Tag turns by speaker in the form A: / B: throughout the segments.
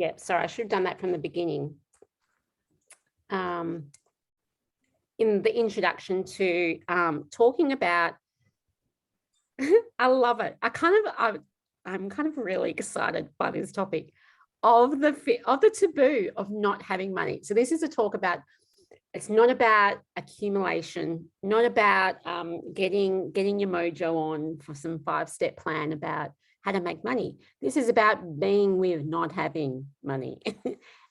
A: Yeah, sorry, I should have done that from the beginning. In the introduction to talking about, I love it. I'm kind of really excited by this topic of the taboo of not having money. So this is a talk about, it's not about accumulation, not about getting your mojo on for some 5-step plan about how to make money. This is about being with not having money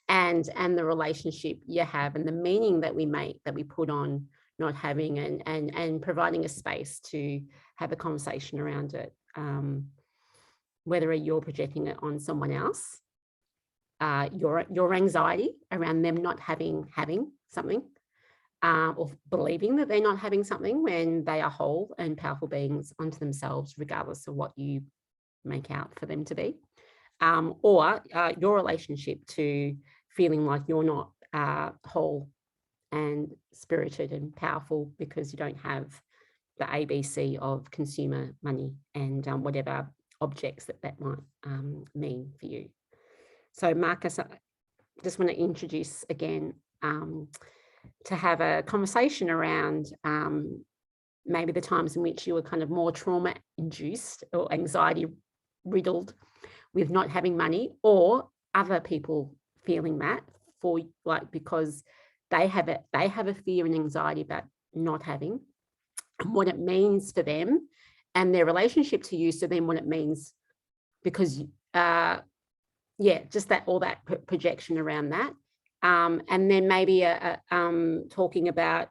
A: and the relationship you have and the meaning that we make, that we put on not having, and providing a space to have a conversation around it. Whether you're projecting it on someone else, your anxiety around them not having something, or believing that they're not having something when they are whole and powerful beings unto themselves, regardless of what you make out for them to be, or your relationship to feeling like you're not whole and spirited and powerful because you don't have the ABC of consumer money and whatever objects that might mean for you. So Marcus, I just want to introduce again to have a conversation around maybe the times in which you were kind of more trauma induced or anxiety riddled with not having money, or other people feeling that for, like, because they have a fear and anxiety about not having, and what it means for them and their relationship to you. So then what it means, because just that, all that projection around that. And then maybe talking about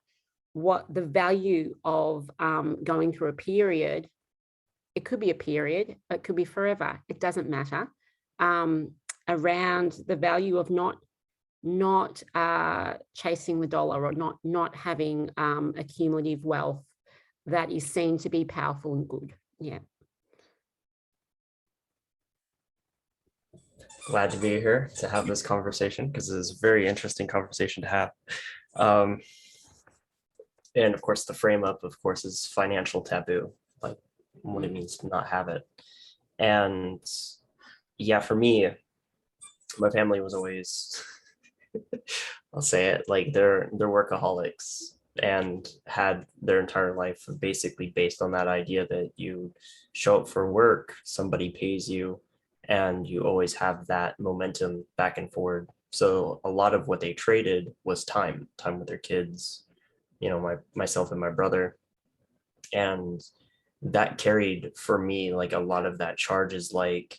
A: what the value of going through a period. It could be a period, it could be forever. It doesn't matter. Around the value of not chasing the dollar, or not having accumulative wealth that is seen to be powerful and good. Yeah.
B: Glad to be here to have this conversation, because it's a very interesting conversation to have. And of course, the frame up, of course, is financial taboo, like what it means to not have it. And yeah, for me, my family was always, I'll say it, like they're workaholics, and had their entire life basically based on that idea that you show up for work, somebody pays you, and you always have that momentum back and forward. So a lot of what they traded was time with their kids, myself and my brother. And that carried for me, like a lot of that charge is like,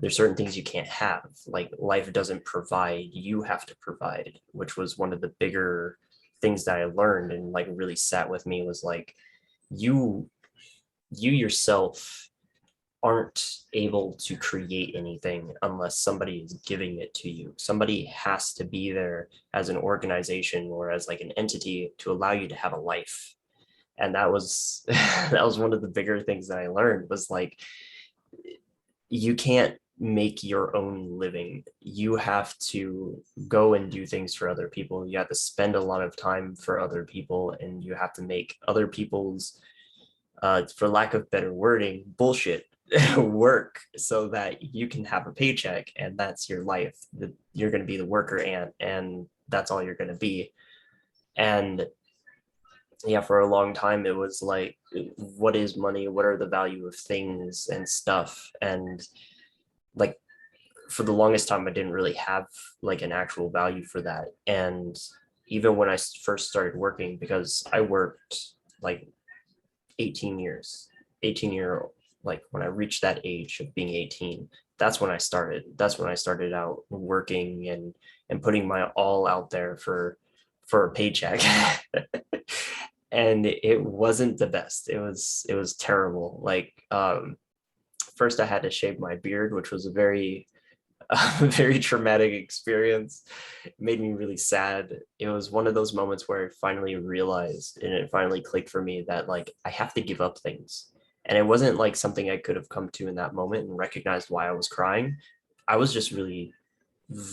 B: there's certain things you can't have, like life doesn't provide, you have to provide, which was one of the bigger things that I learned and like really sat with me, was like, you yourself aren't able to create anything unless somebody is giving it to you. Somebody has to be there as an organization or as like an entity to allow you to have a life. And that was that was one of the bigger things that I learned, was like, you can't make your own living. You have to go and do things for other people. You have to spend a lot of time for other people, and you have to make other people's, for lack of better wording, bullshit work so that you can have a paycheck, and that's your life. You're going to be the worker ant, and that's all you're going to be. And yeah, for a long time it was like, what is money? What are the value of things and stuff? And like, for the longest time I didn't really have like an actual value for that. And even when I first started working, because I worked like 18 years, 18-year-old, like when I reached that age of being 18, that's when I started out working and putting my all out there for a paycheck. And it wasn't the best. It was terrible. Like, first I had to shave my beard, which was a very very traumatic experience. It made me really sad. It was one of those moments where I finally realized, and it finally clicked for me, that like, I have to give up things. And it wasn't like something I could have come to in that moment and recognized why I was crying. I was just really,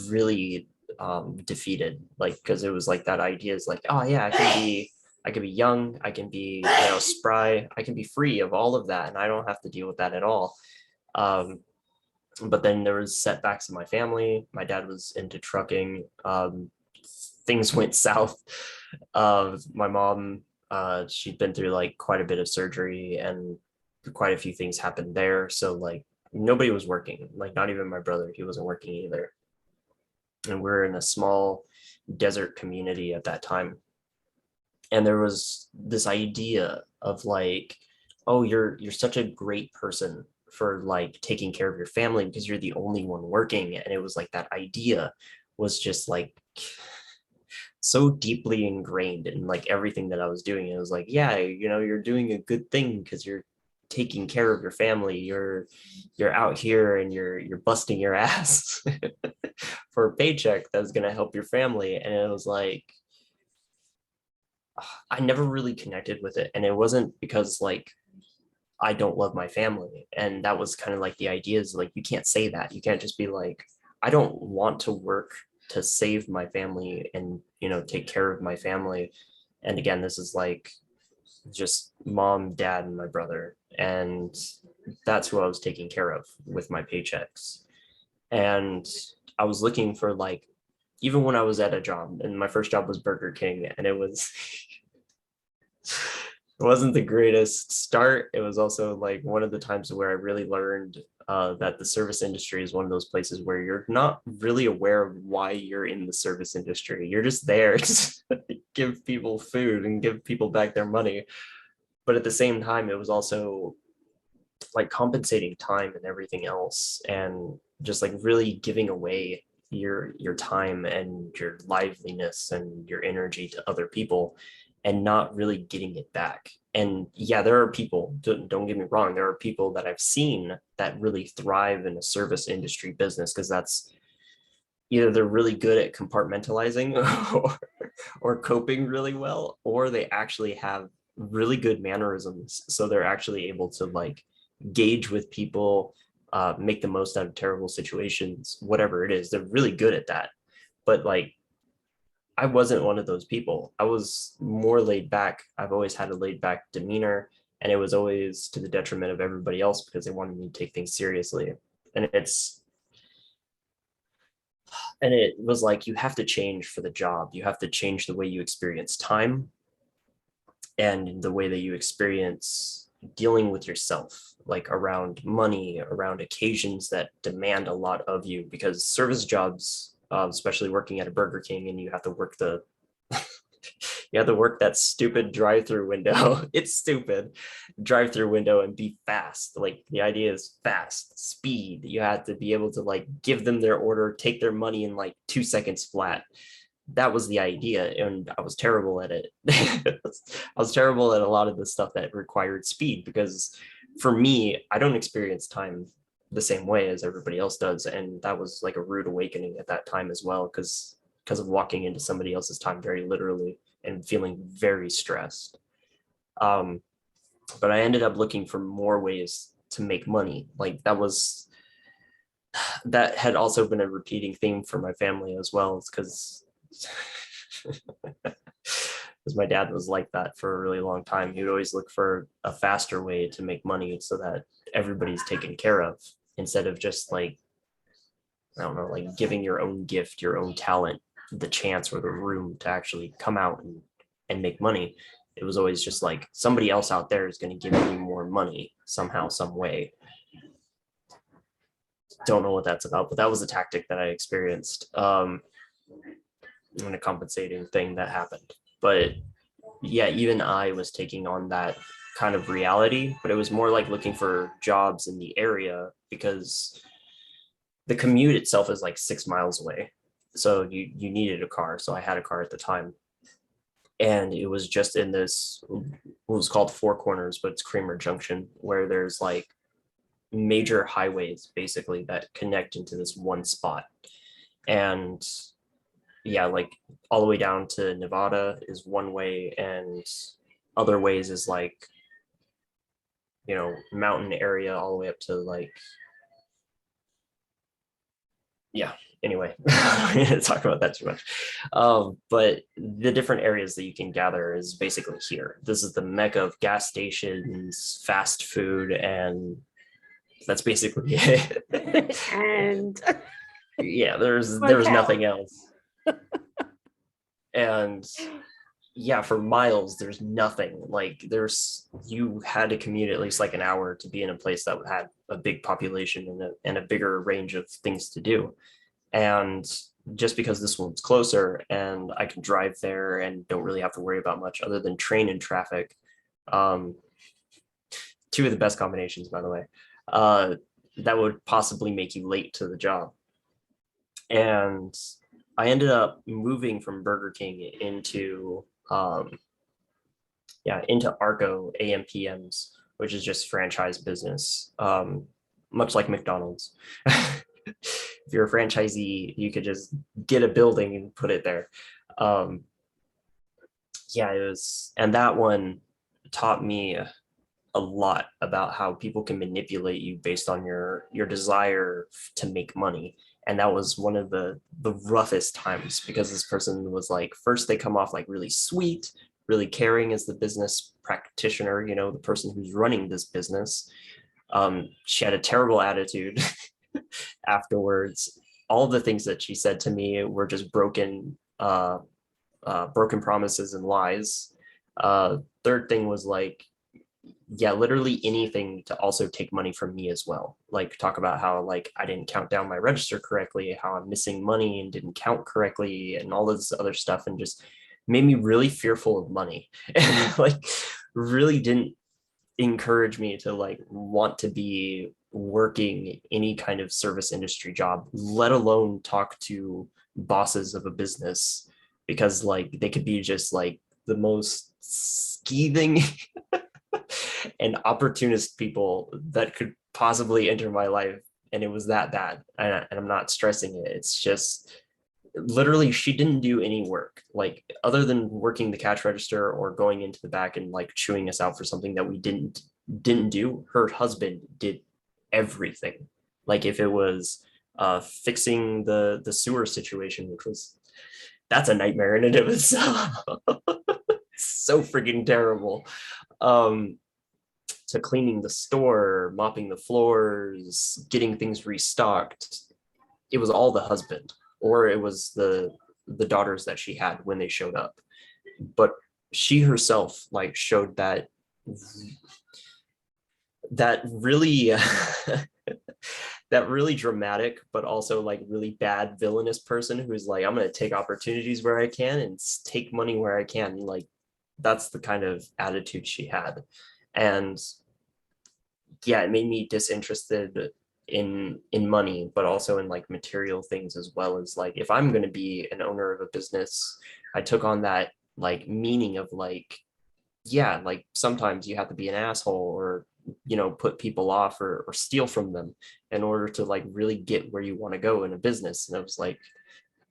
B: really defeated, like, because it was like that idea is like, oh yeah, I can be young, I can be, spry, I can be free of all of that, and I don't have to deal with that at all. But then there was setbacks in my family. My dad was into trucking. Things went south. My mom, she'd been through like quite a bit of surgery, and quite a few things happened there. So like nobody was working, like not even my brother, he wasn't working either. And we're in a small desert community at that time. And there was this idea of like, oh, you're such a great person for like taking care of your family because you're the only one working. And it was like that idea was just like so deeply ingrained in like everything that I was doing. It was like, yeah, you're doing a good thing because you're taking care of your family. You're out here and you're busting your ass for a paycheck that's gonna help your family. And it was like I never really connected with it. And it wasn't because like I don't love my family. And that was kind of like the idea is like, you can't say that. You can't just be like, I don't want to work to save my family and, take care of my family. And again, this is like just mom, dad, and my brother. And that's who I was taking care of with my paychecks. And I was looking for like, even when I was at a job, and my first job was Burger King, and it was it wasn't the greatest start. It was also like one of the times where I really learned that the service industry is one of those places where you're not really aware of why you're in the service industry. You're just there to give people food and give people back their money. But at the same time, it was also like compensating time and everything else, and just like really giving away your time and your liveliness and your energy to other people and not really getting it back. And yeah, there are people, don't get me wrong, there are people that I've seen that really thrive in a service industry business because that's either they're really good at compartmentalizing or coping really well, or they actually have really good mannerisms. So they're actually able to like gauge with people, make the most out of terrible situations, whatever it is. They're really good at that. But like, I wasn't one of those people. I was more laid back. I've always had a laid back demeanor, and it was always to the detriment of everybody else because they wanted me to take things seriously. And it was like you have to change for the job. You have to change the way you experience time and the way that you experience dealing with yourself, like around money, around occasions that demand a lot of you, because service jobs, especially working at a Burger King, and you have to work you have to work that stupid drive-through window. It's stupid. Drive-through window and be fast. Like the idea is fast, speed. You have to be able to like give them their order, take their money in like 2 seconds flat. That was the idea, and I was terrible at it. I was terrible at a lot of the stuff that required speed because for me, I don't experience time the same way as everybody else does, and that was like a rude awakening at that time as well because of walking into somebody else's time very literally and feeling very stressed. Um, but I ended up looking for more ways to make money. Like that had also been a repeating theme for my family as well. It's because my dad was like that for a really long time. He would always look for a faster way to make money so that everybody's taken care of instead of just like, I don't know, like giving your own gift, your own talent, the chance or the room to actually come out and make money. It was always just like somebody else out there is going to give you more money somehow, some way. Don't know what that's about, but that was a tactic that I experienced, and a compensating thing that happened. But yeah, even I was taking on that kind of reality, but it was more like looking for jobs in the area because the commute itself is like 6 miles away. So you needed a car. So I had a car at the time. And it was just in this what was called Four Corners, but it's Creamer Junction, where there's like major highways basically that connect into this one spot. And yeah, like all the way down to Nevada is one way, and other ways is like, mountain area all the way up to like, yeah, anyway, I'm going to talk about that too much. But the different areas that you can gather is basically here. This is the mecca of gas stations, fast food, and That's basically it.
A: And
B: Yeah, there was
A: motel.
B: nothing else. And yeah, for miles, there's nothing. Like you had to commute at least like an hour to be in a place that had a big population and a bigger range of things to do. And just because this one's closer and I can drive there and don't really have to worry about much other than train and traffic. Um, two of the best combinations, by the way, uh, that would possibly make you late to the job. And I ended up moving from Burger King into Arco AMPMs, which is just franchise business, much like McDonald's. If you're a franchisee, you could just get a building and put it there. Um, yeah, it was, and that one taught me a lot about how people can manipulate you based on your desire to make money. And that was one of the roughest times because this person was like, first they come off like really sweet, really caring as the business practitioner, the person who's running this business. She had a terrible attitude afterwards. All the things that she said to me were just broken promises and lies. Third thing was like, yeah, literally anything to also take money from me as well. Like talk about how like I didn't count down my register correctly, how I'm missing money and didn't count correctly, and all this other stuff, and just made me really fearful of money. Like really didn't encourage me to like want to be working any kind of service industry job, let alone talk to bosses of a business, because like they could be just like the most skeeving and opportunist people that could possibly enter my life. And it was that bad. And I'm not stressing it. It's just literally she didn't do any work, like other than working the cash register or going into the back and like chewing us out for something that we didn't do. Her husband did everything. Like if it was fixing the sewer situation, which was that's a nightmare in and of itself. So freaking terrible. um to cleaning the store, mopping the floors, getting things restocked. It was all the husband, or it was the daughters that she had when they showed up. But she herself like showed that really that really dramatic but also like really bad villainous person who's like, I'm going to take opportunities where I can and take money where I can. Like that's the kind of attitude she had. And yeah, it made me disinterested in money, but also in like material things, as well as like if I'm going to be an owner of a business, I took on that like meaning of like, yeah, like sometimes you have to be an asshole or put people off or steal from them in order to like really get where you want to go in a business. And I was like,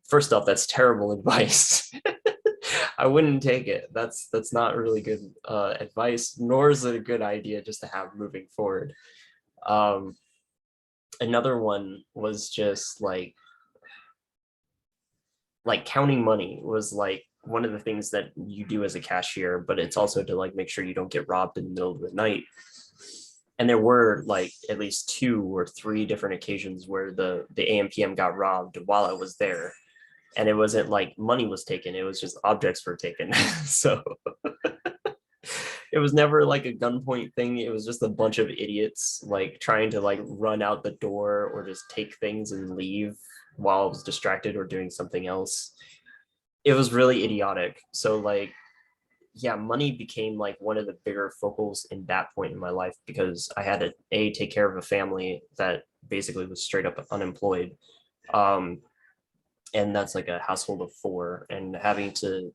B: first off, that's terrible advice. I wouldn't take it. That's not really good advice, nor is it a good idea just to have moving forward. um Another one was just like counting money was like one of the things that you do as a cashier, but it's also to like make sure you don't get robbed in the middle of the night. And there were like at least 2 or 3 different occasions where the AMPM got robbed while I was there. And it wasn't like money was taken, it was just objects were taken. So it was never like a gunpoint thing. It was just a bunch of idiots like trying to like run out the door or just take things and leave while I was distracted or doing something else. It was really idiotic. So like, yeah, money became like one of the bigger focals in that point in my life because I had to take care of a family that basically was straight up unemployed. Um, and that's like a household of 4, and having to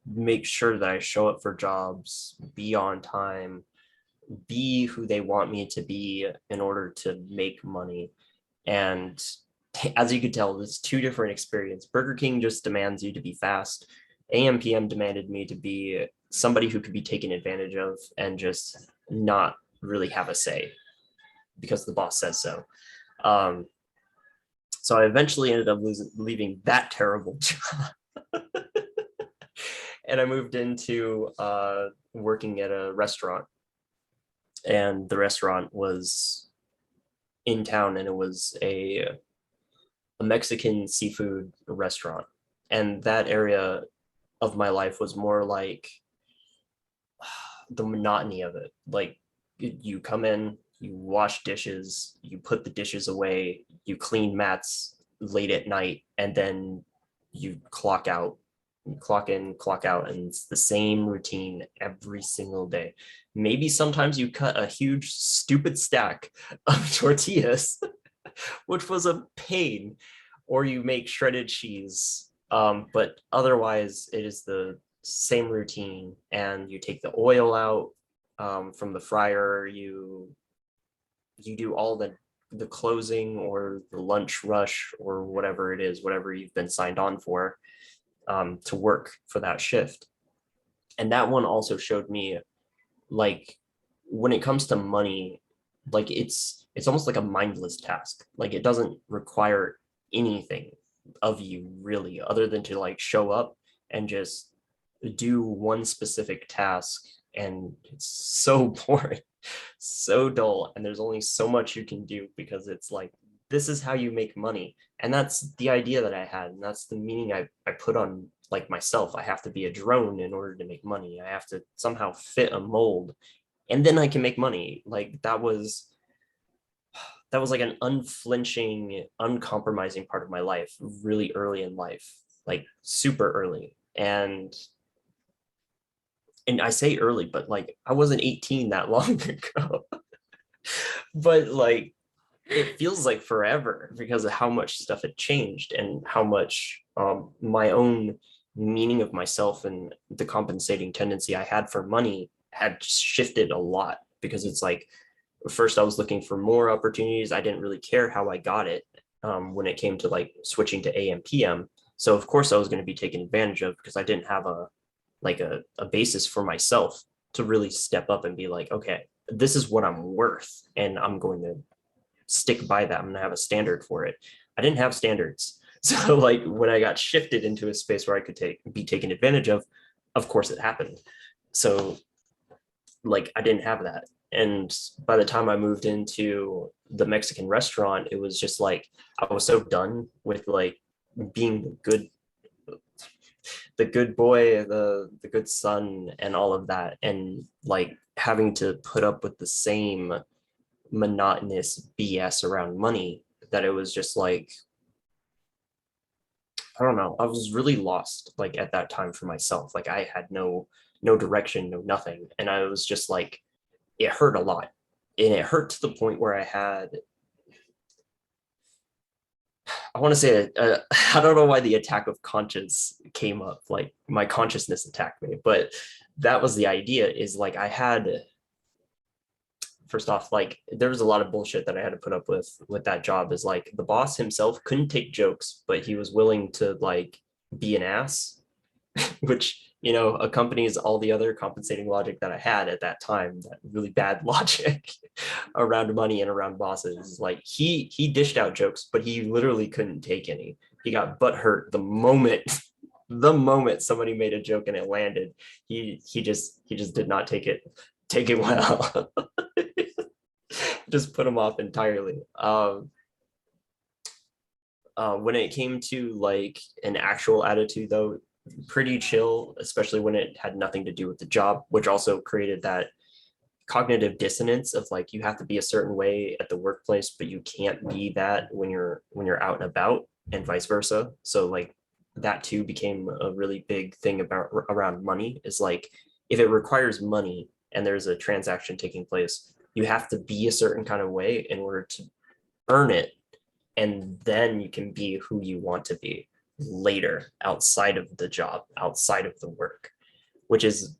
B: make sure that I show up for jobs, be on time, be who they want me to be in order to make money. And as you could tell, it's 2 different experiences. Burger King just demands you to be fast. AMPM demanded me to be somebody who could be taken advantage of and just not really have a say because the boss says so. um, so I eventually ended up leaving that terrible job. And I moved into working at a restaurant. And the restaurant was in town, and it was a Mexican seafood restaurant. And that area of my life was more like the monotony of it. Like you come in, you wash dishes, you put the dishes away, you clean mats late at night, and then you clock out, you clock in, clock out, and it's the same routine every single day. Maybe sometimes you cut a huge, stupid stack of tortillas, which was a pain, or you make shredded cheese. But otherwise, it is the same routine, and you take the oil out from the fryer. You do all the closing or the lunch rush or whatever it is, whatever you've been signed on for to work for that shift. And that one also showed me, like, when it comes to money, like it's almost like a mindless task. Like it doesn't require anything of you really, other than to like show up and just do one specific task. And it's so boring, so dull, and there's only so much you can do, because it's like, this is how you make money. And that's the idea that I had, and that's the meaning I put on like myself. I have to be a drone in order to make money. I have to somehow fit a mold, and then I can make money. Like that was like an unflinching, uncompromising part of my life really early in life, like super early. And I say early, but like I wasn't 18 that long ago. But like it feels like forever because of how much stuff had changed, and how much my own meaning of myself and the compensating tendency I had for money had shifted a lot. Because it's like, first I was looking for more opportunities. I didn't really care how I got it when it came to like switching to AM PM. So of course I was going to be taken advantage of, because I didn't have a basis for myself to really step up and be like, okay, this is what I'm worth, and I'm going to stick by that. I'm going to have a standard for it. I didn't have standards. So like when I got shifted into a space where I could be taken advantage of course it happened. So like I didn't have that. And by the time I moved into the Mexican restaurant, it was just like I was so done with like being the good boy, the good son, and all of that, and like having to put up with the same monotonous BS around money, that it was just like, I don't know, I was really lost like at that time for myself. Like I had no direction, no nothing, and I was just like, it hurt a lot. And it hurt to the point where I want to say, I don't know why the attack of conscience came up, like my consciousness attacked me, but that was the idea. Is like I had, first off, like there was a lot of bullshit that I had to put up with that job. Is like the boss himself couldn't take jokes, but he was willing to like be an ass, which, you know, accompanies all the other compensating logic that I had at that time, that really bad logic around money and around bosses. Like he dished out jokes, but he literally couldn't take any. He got butthurt the moment somebody made a joke and it landed. He just did not take it well. Just put him off entirely. When it came to like an actual attitude, though, pretty chill, especially when it had nothing to do with the job, which also created that cognitive dissonance of like, you have to be a certain way at the workplace, but you can't be that when you're out and about, and vice versa. So like that too became a really big thing about around money. Is like, if it requires money and there's a transaction taking place, you have to be a certain kind of way in order to earn it, and then you can be who you want to be later, outside of the job, outside of the work, which is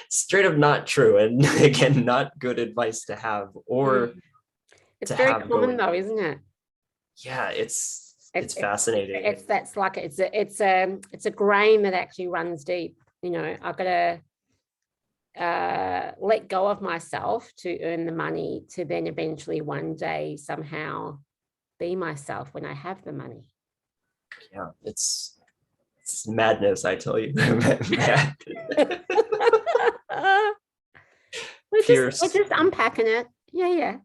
B: straight up not true, and again, not good advice to have, or
A: it's
B: to
A: very
B: have
A: common
B: going.
A: though, isn't it?
B: Yeah, it's
A: It's
B: fascinating.
A: that's like it's a grain that actually runs deep. You know, I've got to let go of myself to earn the money, to then eventually one day somehow be myself when I have the money.
B: Yeah, it's madness, I tell you. Mad.
A: we're
B: Pure
A: just unpacking it. Yeah.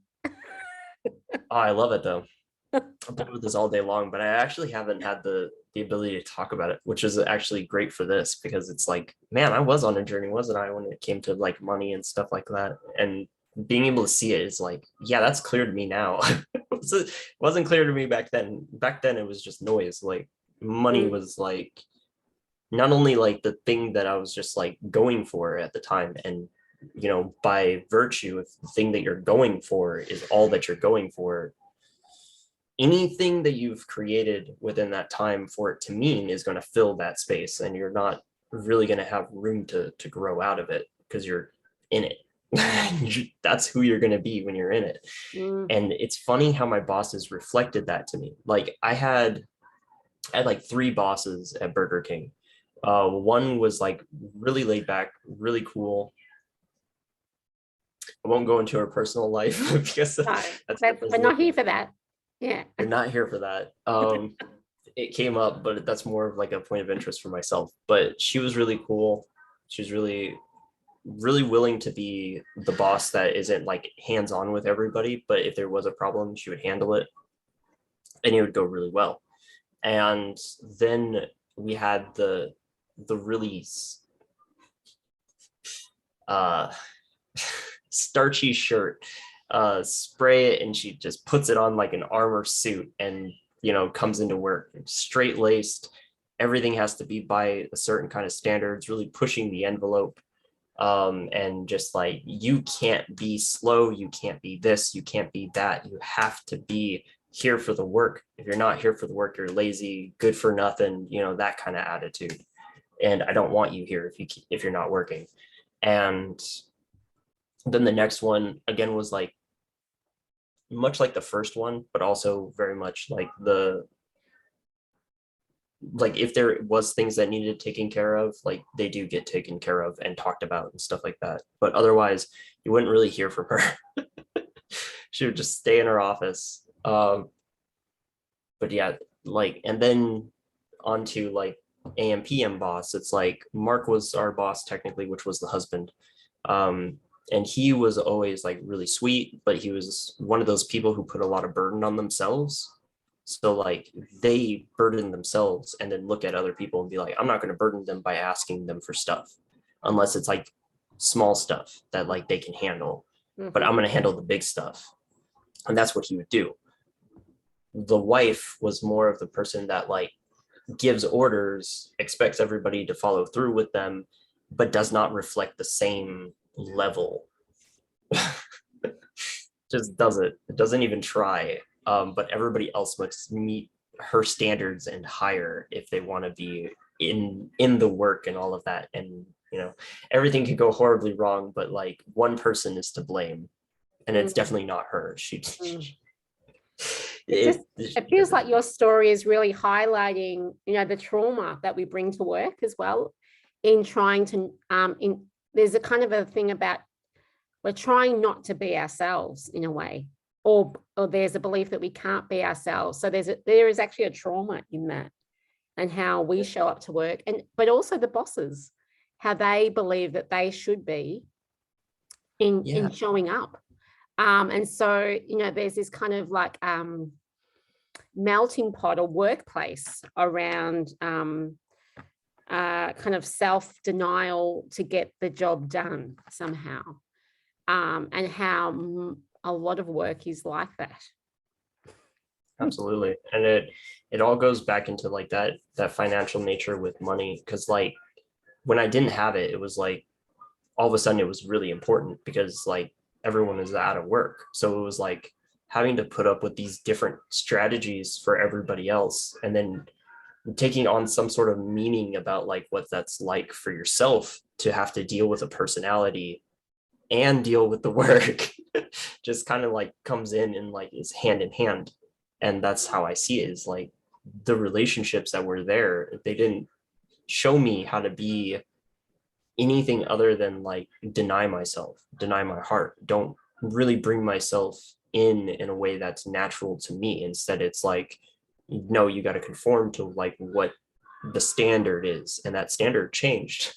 B: Oh, I love it though. I'll talk about this all day long, but I actually haven't had the ability to talk about it, which is actually great for this because it's like, man, I was on a journey, wasn't I, when it came to like money and stuff like that. And being able to see it is like, yeah, that's clear to me now. It wasn't clear to me back then. Back then it was just noise. Like money
A: Mm,
B: was like not only like the thing that I was just like going for at the time, and by virtue of the thing that you're going for is all that you're going for, anything that you've created within that time for it to mean is going to fill that space, and you're not really going to have room to grow out of it because you're in it. That's who you're going to be when you're in it.
A: mm,
B: And it's funny how my bosses reflected that to me. Like I had like three bosses at Burger King. One was like really laid back, really cool. I won't go into her personal life because
A: no,
B: that's her
A: we're
B: business.
A: not here for that. Yeah.
B: You're not here for that. It came up, but that's more of like a point of interest for myself. But she was really cool. She was really, really willing to be the boss that isn't like hands on with everybody. But if there was a problem, she would handle it and it would go really well. And then we had the really uh starchy shirt, spray it, and she just puts it on like an armor suit and comes into work straight laced. Everything has to be by a certain kind of standards, really pushing the envelope. And just like, you can't be slow, you can't be this, you can't be that, you have to be here for the work. If you're not here for the work, you're lazy, good for nothing, that kind of attitude. And I don't want you here if you're not working. And then the next one again was like much like the first one, but also very much like if there was things that needed taken care of, like they do get taken care of and talked about and stuff like that. But otherwise, you wouldn't really hear from her. She would just stay in her office. But yeah, like, and then onto like AM PM boss. It's like Mark was our boss technically, which was the husband. And he was always like really sweet, but he was one of those people who put a lot of burden on themselves. So like they burden themselves and then look at other people and be like, I'm not going to burden them by asking them for stuff unless it's like small stuff that like they can handle, but I'm
A: Mhm.
B: going to handle the big stuff. And that's what he would do. The wife was more of the person that like gives orders, expects everybody to follow through with them, but does not reflect the same level. Just does it. It doesn't even try. But everybody else must meet her standards and higher if they want to be in the work and all of that. And everything could go horribly wrong, but like one person is to blame, and it's
A: Mm,
B: definitely not her.
A: mm. It just
B: It,
A: it feels like your story is really highlighting, the trauma that we bring to work as well in trying to in there's a kind of a thing about we're trying not to be ourselves in a way, or there's a belief that we can't be ourselves. So there is actually a trauma in that, and how we show up to work, and but also the bosses, how they believe that they should be in
B: yeah,
A: showing up. And so, there's this kind of like melting pot or workplace around kind of self-denial to get the job done somehow. And how a lot of work is like that.
B: absolutely. And it all goes back into like that financial nature with money, because like when I didn't have it, it was like all of a sudden it was really important because like everyone is out of work. So it was like having to put up with these different strategies for everybody else, and then taking on some sort of meaning about like what that's like for yourself to have to deal with a personality and deal with the work. Just kind of like comes in and like is hand in hand. And that's how I see it, is like the relationships that were there, they didn't show me how to be anything other than like deny myself, deny my heart, don't really bring myself in a way that's natural to me. Instead, it's like, no, you got to conform to like what the standard is, and that standard changed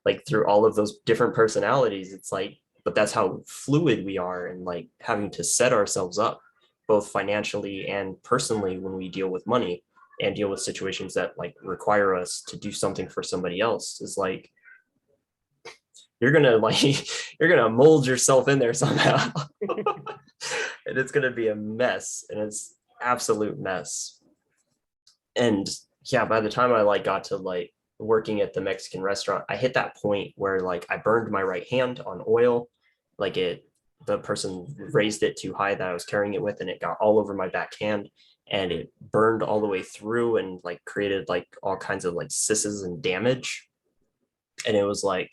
B: like through all of those different personalities. It's like, but that's how fluid we are, and like having to set ourselves up both financially and personally when we deal with money and deal with situations that like require us to do something for somebody else, is like you're gonna like you're gonna mold yourself in there somehow. And it's gonna be a mess, and it's absolute mess. And yeah, by the time I like got to like working at the Mexican restaurant, I hit that point where like I burned my right hand on oil. Like it, the person raised it too high that I was carrying it with, and it got all over my backhand, and it burned all the way through and like created like all kinds of like cisses and damage. And it was like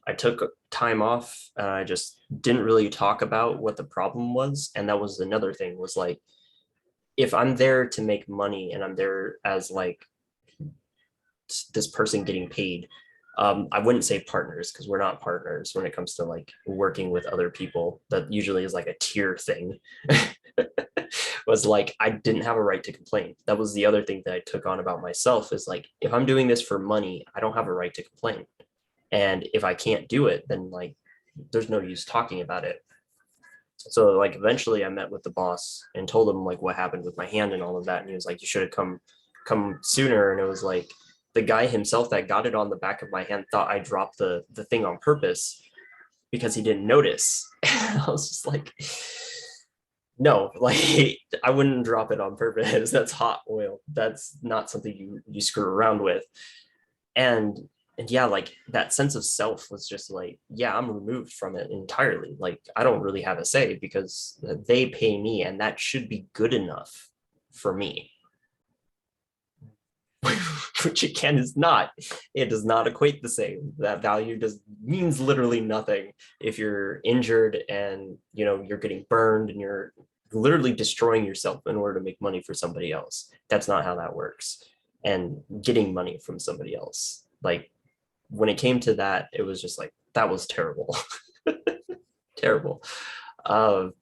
B: I took time off and I just didn't really talk about what the problem was. And that was another thing, was like, if I'm there to make money and I'm there as like this person getting paid, I wouldn't say partners, because we're not partners when it comes to like working with other people. That usually is like a tier thing. Was like, I didn't have a right to complain. That was the other thing that I took on about myself, is like, if I'm doing this for money, I don't have a right to complain. And if I can't do it, then like there's no use talking about it. So like eventually I met with the boss and told him like what happened with my hand and all of that. And he was like, you should have come sooner. And it was like the guy himself that got it on the back of my hand thought I dropped the thing on purpose because he didn't notice. I was just like, no, like I wouldn't drop it on purpose. That's hot oil. That's not something you screw around with. And and yeah, like that sense of self was just like, yeah, I'm removed from it entirely. Like I don't really have a say because they pay me, and that should be good enough for me. Which again is not. It does not equate the same. That value does means literally nothing if you're injured and you're getting burned and you're literally destroying yourself in order to make money for somebody else. That's not how that works. And getting money from somebody else, like when it came to that, it was just like, that was terrible. Terrible. And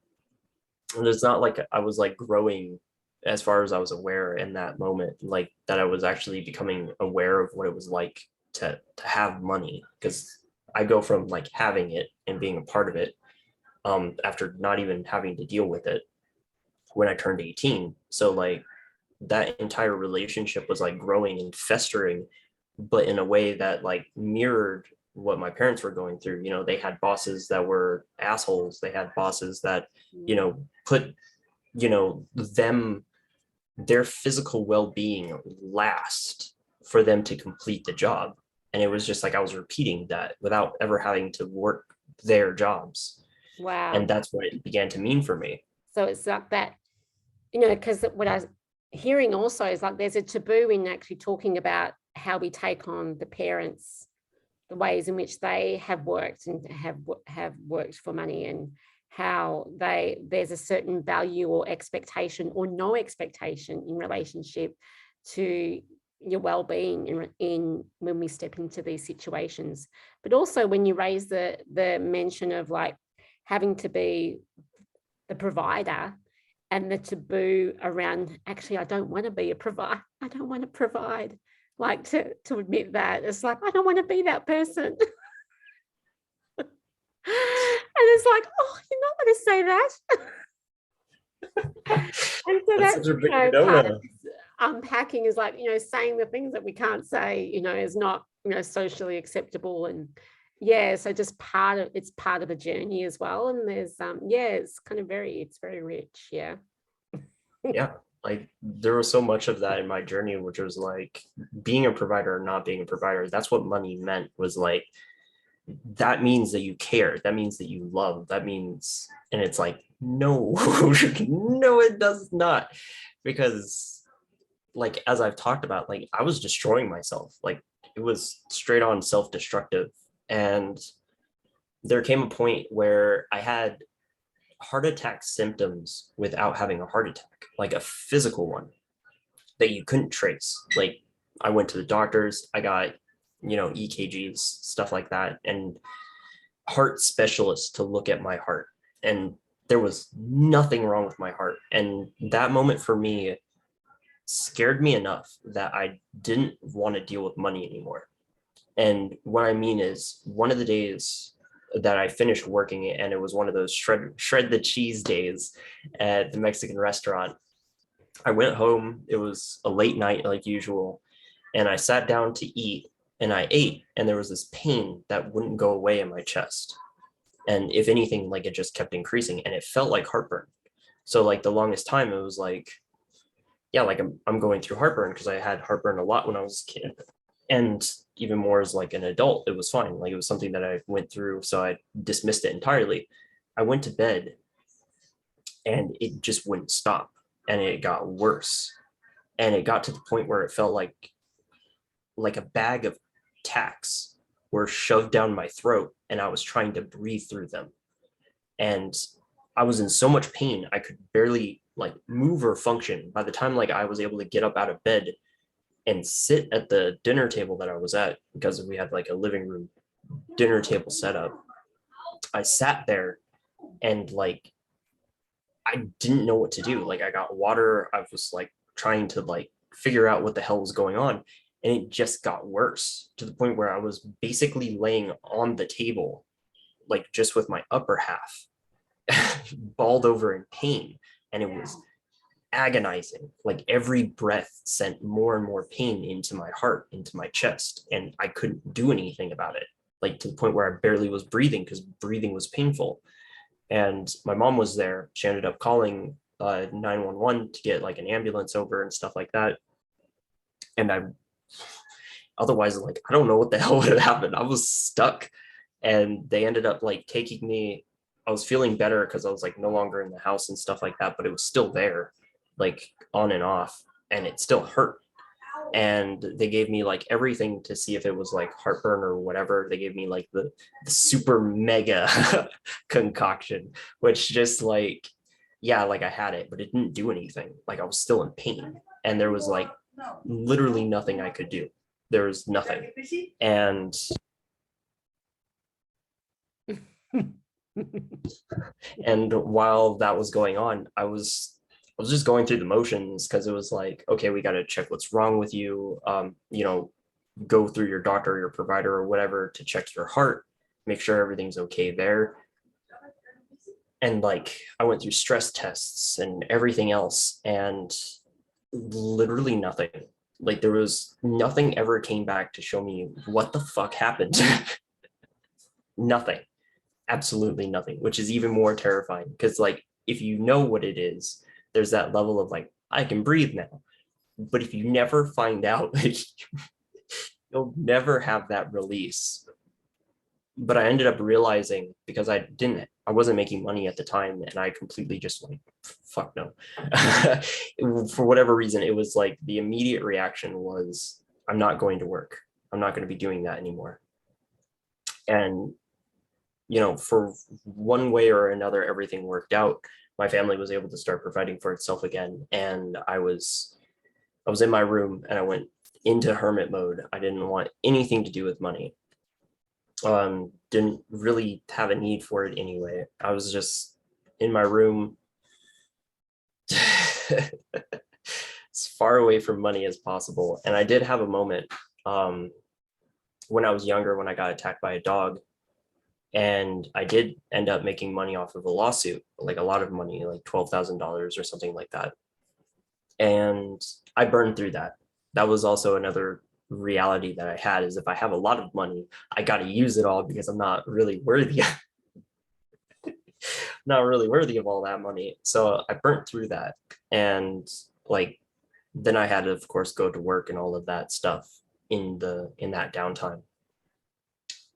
B: it's not like I was like growing as far as I was aware in that moment, like that I was actually becoming aware of what it was like to have money, because I go from like having it and being a part of it, after not even having to deal with it when I turned 18. So like that entire relationship was like growing and festering, but in a way that like mirrored what my parents were going through. They had bosses that were assholes. They had bosses that put them, their physical well-being last for them to complete the job. And it was just like I was repeating that without ever having to work their jobs.
A: Wow.
B: And that's what it began to mean for me.
A: So it's like that, because what I was hearing also is like there's a taboo in actually talking about how we take on the parents, the ways in which they have worked and have worked for money, and how there's a certain value or expectation or no expectation in relationship to your well-being in when we step into these situations. But also when you raise the mention of like having to be the provider, and the taboo around, actually I don't want to be a provider, I don't want to provide, like to admit that. It's like, I don't want to be that person. And it's like, oh, you're not going to say that. And so that's
B: such a big
A: part of
B: no-no.
A: this unpacking is like, saying the things that we can't say, is not, socially acceptable. And yeah, so just it's part of the journey as well. And there's it's kind of it's very rich. Yeah.
B: Yeah, like there was so much of that in my journey, which was like being a provider or not being a provider. That's what money meant, was like, that means that you care, that means that you love, that means, and it's like, no. No, it does not. Because like as I've talked about, like I was destroying myself, like it was straight on self-destructive. And there came a point where I had heart attack symptoms without having a heart attack, like a physical one that you couldn't trace. Like I went to the doctors, I got, EKGs, stuff like that, and heart specialists to look at my heart. And there was nothing wrong with my heart. And that moment for me scared me enough that I didn't want to deal with money anymore. And what I mean is, one of the days that I finished working it, and it was one of those shred the cheese days at the Mexican restaurant. I went home. It was a late night like usual, and I sat down to eat, and I ate, and there was this pain that wouldn't go away in my chest. And if anything, like it just kept increasing, and it felt like heartburn. So like the longest time it was like, yeah, like I'm going through heartburn, because I had heartburn a lot when I was a kid. And even more as like an adult, it was fine. Like it was something that I went through, so I dismissed it entirely. I went to bed and it just wouldn't stop, and it got worse. And it got to the point where it felt like a bag of tacks were shoved down my throat, and I was trying to breathe through them. And I was in so much pain, I could barely like move or function. By the time like I was able to get up out of bed and sit at the dinner table that I was at, because we had like a living room dinner table set up, I sat there and like I didn't know what to do. Like I got water, I was like trying to like figure out what the hell was going on, and it just got worse to the point where I was basically laying on the table, like just with my upper half balled over in pain, and it was agonizing. Like every breath sent more and more pain into my heart, into my chest, and I couldn't do anything about it, like to the point where I barely was breathing because breathing was painful. And my mom was there. She ended up calling 911 to get like an ambulance over and stuff like that. And I otherwise, like, I don't know what the hell would have happened. I was stuck, and they ended up like taking me. I was feeling better because I was like no longer in the house and stuff like that, but it was still there, like on and off, and it still hurt. And they gave me like everything to see if it was like heartburn or whatever. They gave me like the super mega concoction, which just like, yeah, like I had it, but it didn't do anything. Like I was still in pain, and there was like literally nothing I could do. There was nothing. And while that was going on, I was just going through the motions, because it was like, okay, we got to check what's wrong with you. Go through your doctor or your provider or whatever to check your heart, make sure everything's okay there. And like I went through stress tests and everything else, and literally nothing. Like there was nothing ever came back to show me what the fuck happened. Nothing, absolutely nothing, which is even more terrifying, because like if you know what it is, there's that level of like, I can breathe now. But if you never find out, you'll never have that release. But I ended up realizing, because I wasn't making money at the time, and I completely just like, fuck no. For whatever reason, it was like the immediate reaction was, I'm not going to work. I'm not going to be doing that anymore. And for one way or another, everything worked out. My family was able to start providing for itself again, and I was in my room, and I went into hermit mode. I didn't want anything to do with money. Didn't really have a need for it anyway. I was just in my room as far away from money as possible. And I did have a moment when I was younger, when I got attacked by a dog, and I did end up making money off of a lawsuit, like a lot of money, like $12,000 or something like that. And I burned through that. That was also another reality that I had, is if I have a lot of money, I got to use it all, because I'm not really worthy. Not really worthy of all that money. So I burnt through that. And like, then I had to, of course, go to work and all of that stuff in that downtime.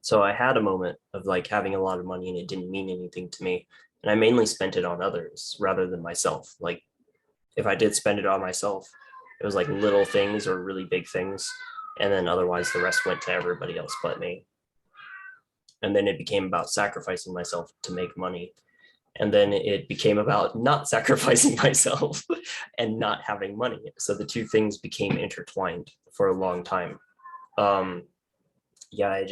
B: So I had a moment of like having a lot of money, and it didn't mean anything to me. And I mainly spent it on others rather than myself. Like if I did spend it on myself, it was like little things or really big things. And then otherwise the rest went to everybody else but me. And then it became about sacrificing myself to make money. And then it became about not sacrificing myself and not having money. So the two things became intertwined for a long time. Yeah,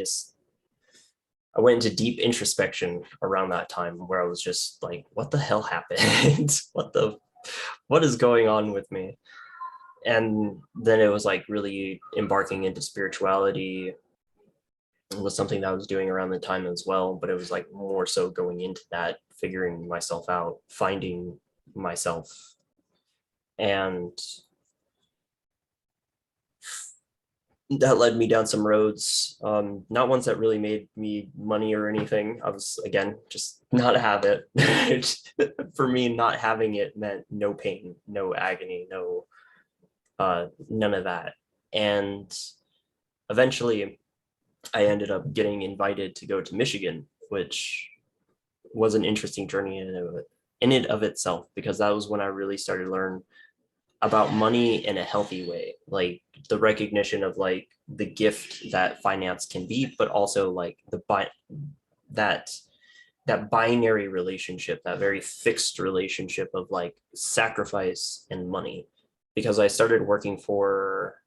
B: I went into deep introspection around that time, where I was just like, what the hell happened? What is going on with me? And then it was like really embarking into spirituality, was something that I was doing around the time as well, but it was like more so going into that, figuring myself out, finding myself. And that led me down some roads, not ones that really made me money or anything. I was, again, just not have it. For me, not having it meant no pain, no agony, no, none of that. And eventually I ended up getting invited to go to Michigan, which was an interesting journey in it of itself, because that was when I really started to learn about money in a healthy way, like the recognition of like the gift that finance can be, but also like that that binary relationship, that very fixed relationship of like sacrifice and money. Because I started working for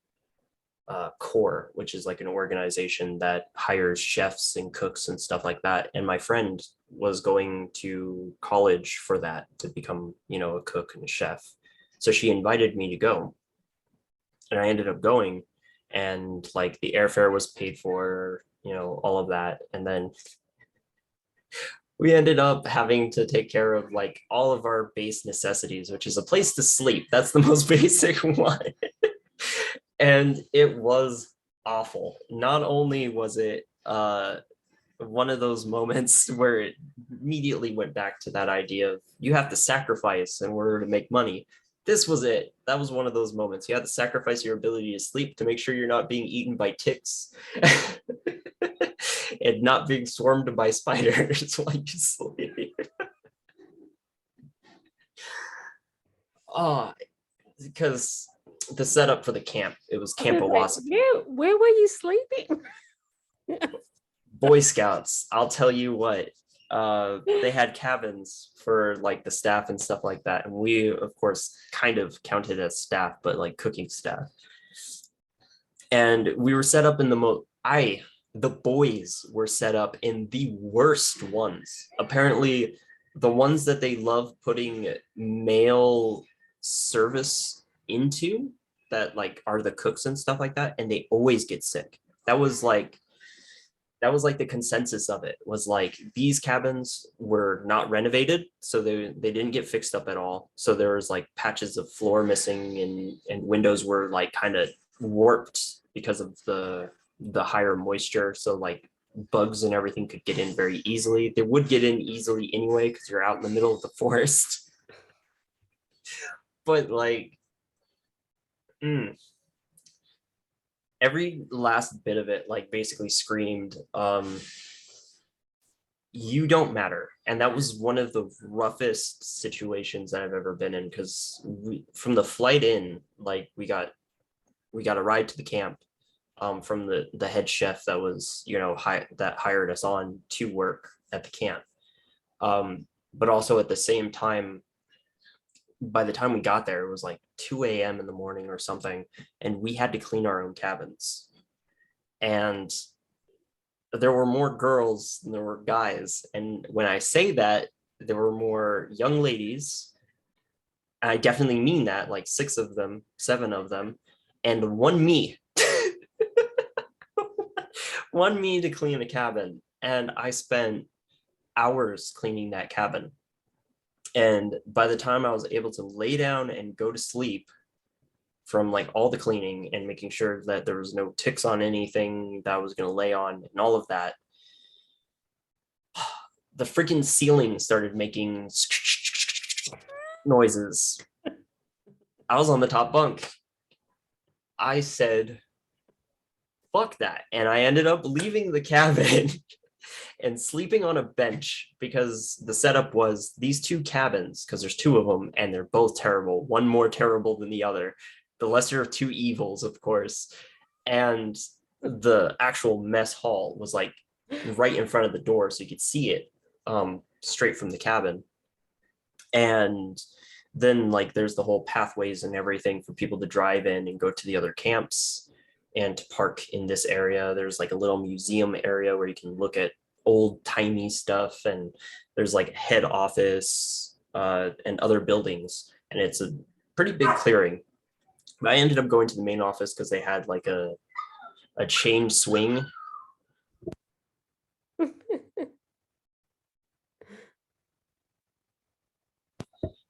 B: Core, which is like an organization that hires chefs and cooks and stuff like that. And my friend was going to college for that to become, a cook and a chef. So she invited me to go, and I ended up going, and like the airfare was paid for, all of that. And then we ended up having to take care of like all of our base necessities, which is a place to sleep. That's the most basic one. And it was awful. Not only was it one of those moments where it immediately went back to that idea of you have to sacrifice in order to make money. This was it. That was one of those moments. You had to sacrifice your ability to sleep to make sure you're not being eaten by ticks and not being swarmed by spiders while you sleep. Oh, because the setup for the camp, it was Camp Owaski.
A: Where were you sleeping?
B: Boy Scouts, I'll tell you what, they had cabins for like the staff and stuff like that. And we, of course, kind of counted as staff, but like cooking staff. And we were set up in the boys were set up in the worst ones. Apparently, the ones that they love putting male service into, that like are the cooks and stuff like that, and they always get sick. That was like the consensus of it, was like these cabins were not renovated, so they didn't get fixed up at all. So there was like patches of floor missing, and windows were like kind of warped because of the higher moisture. So like bugs and everything could get in very easily. They would get in easily anyway because you're out in the middle of the forest. But like, every last bit of it like basically screamed, you don't matter. And that was one of the roughest situations that I've ever been in, because from the flight in, like we got a ride to the camp, from the head chef that was, that hired us on to work at the camp. But also at the same time, by the time we got there, it was like 2 a.m. in the morning or something, and we had to clean our own cabins. And there were more girls than there were guys. And when I say that, there were more young ladies. I definitely mean that, like 6 of them, 7 of them, and one me. One me to clean the cabin. And I spent hours cleaning that cabin. And by the time I was able to lay down and go to sleep from like all the cleaning and making sure that there was no ticks on anything that I was going to lay on and all of that, the freaking ceiling started making noises. I was on the top bunk. I said, fuck that. And I ended up leaving the cabin and sleeping on a bench, because the setup was these 2 cabins, because there's 2 of them and they're both terrible, one more terrible than the other, the lesser of 2 evils, of course. And the actual mess hall was like right in front of the door, so you could see it straight from the cabin. And then like there's the whole pathways and everything for people to drive in and go to the other camps and to park in this area. There's like a little museum area where you can look at old timey stuff, and there's like head office and other buildings, and it's a pretty big clearing. But I ended up going to the main office because they had like a chain swing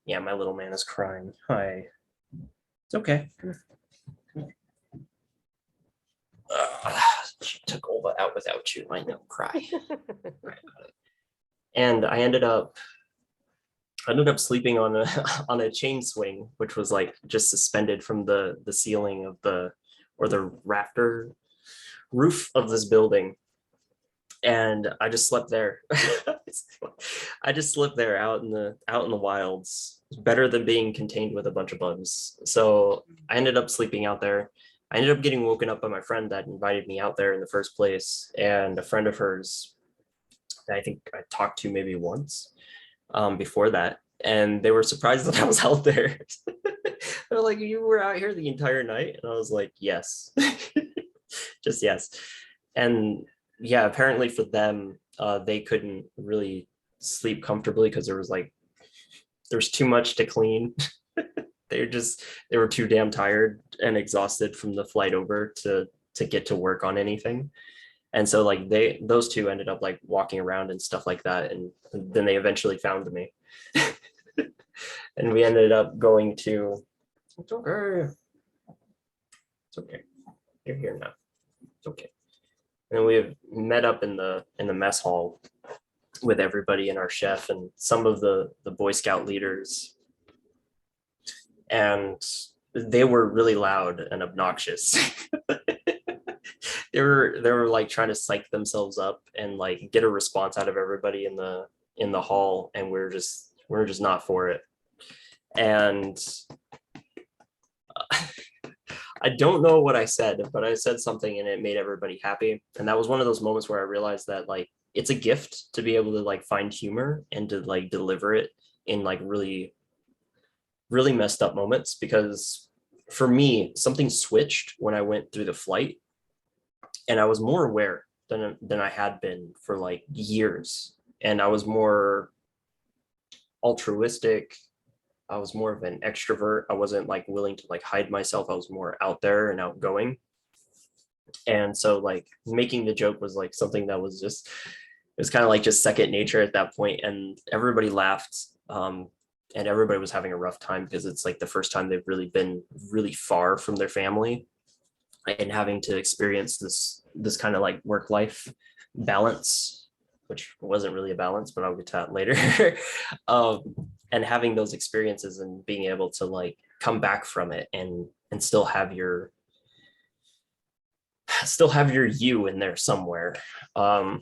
B: Yeah, my little man is crying. Hi. It's okay. She took all that out without you. I know, cry. And I ended up sleeping on a on a chain swing, which was like just suspended from the ceiling of the rafter roof of this building. And I just slept there. I just slept there out in the wilds. Better than being contained with a bunch of bugs. So I ended up sleeping out there. I ended up getting woken up by my friend that invited me out there in the first place, and a friend of hers that I think I talked to maybe once before that, and they were surprised that I was out there. They're like, "You were out here the entire night?" And I was like, "Yes." Just yes. And yeah, apparently for them, they couldn't really sleep comfortably because there was too much to clean. They were too damn tired and exhausted from the flight over to get to work on anything. And so like those two ended up like walking around and stuff like that, and then they eventually found me. And we ended up going to, it's okay, it's okay, you're here now, it's okay. And we have met up in the mess hall with everybody and our chef and some of the Boy Scout leaders, and they were really loud and obnoxious. They were like trying to psych themselves up and like get a response out of everybody in the hall, and we're just not for it. And I don't know what I said, but I said something and it made everybody happy. And that was one of those moments where I realized that like it's a gift to be able to like find humor and to like deliver it in like really, really messed up moments. Because for me, something switched when I went through the flight, and I was more aware than I had been for like years. And I was more altruistic. I was more of an extrovert. I wasn't like willing to like hide myself. I was more out there and outgoing. And so like making the joke was like something that was just, it was kind of like just second nature at that point. And everybody laughed. And everybody was having a rough time because it's like the first time they've really been really far from their family and having to experience this kind of like work life balance, which wasn't really a balance, but I'll get to that later. And having those experiences and being able to like come back from it and still have your you in there somewhere, and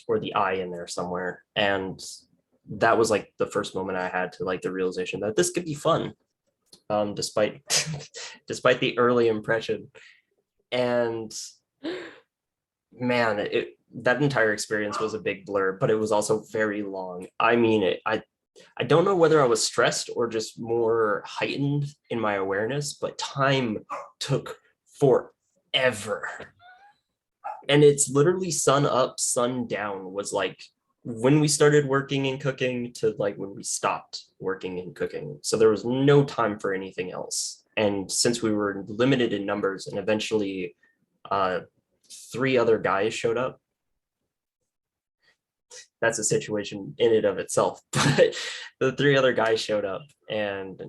B: or the I in there somewhere. And that was like the first moment I had to like the realization that this could be fun, despite despite the early impression. And man, that entire experience was a big blur, but it was also very long. I mean, I don't know whether I was stressed or just more heightened in my awareness, but time took forever. And it's literally sun up, sun down was like when we started working and cooking to like when we stopped working and cooking. So there was no time for anything else. And since we were limited in numbers, and eventually 3 other guys showed up, that's a situation in and of itself. But the 3 other guys showed up and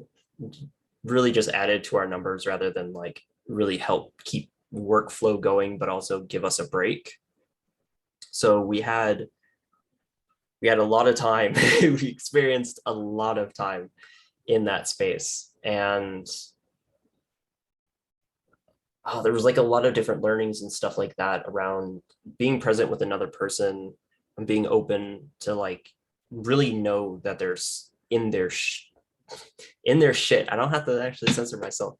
B: really just added to our numbers rather than like really help keep workflow going, but also give us a break. So we had a lot of time. We experienced a lot of time in that space. And there was like a lot of different learnings and stuff like that around being present with another person and being open to like really know that there's in their shit. I don't have to actually censor myself.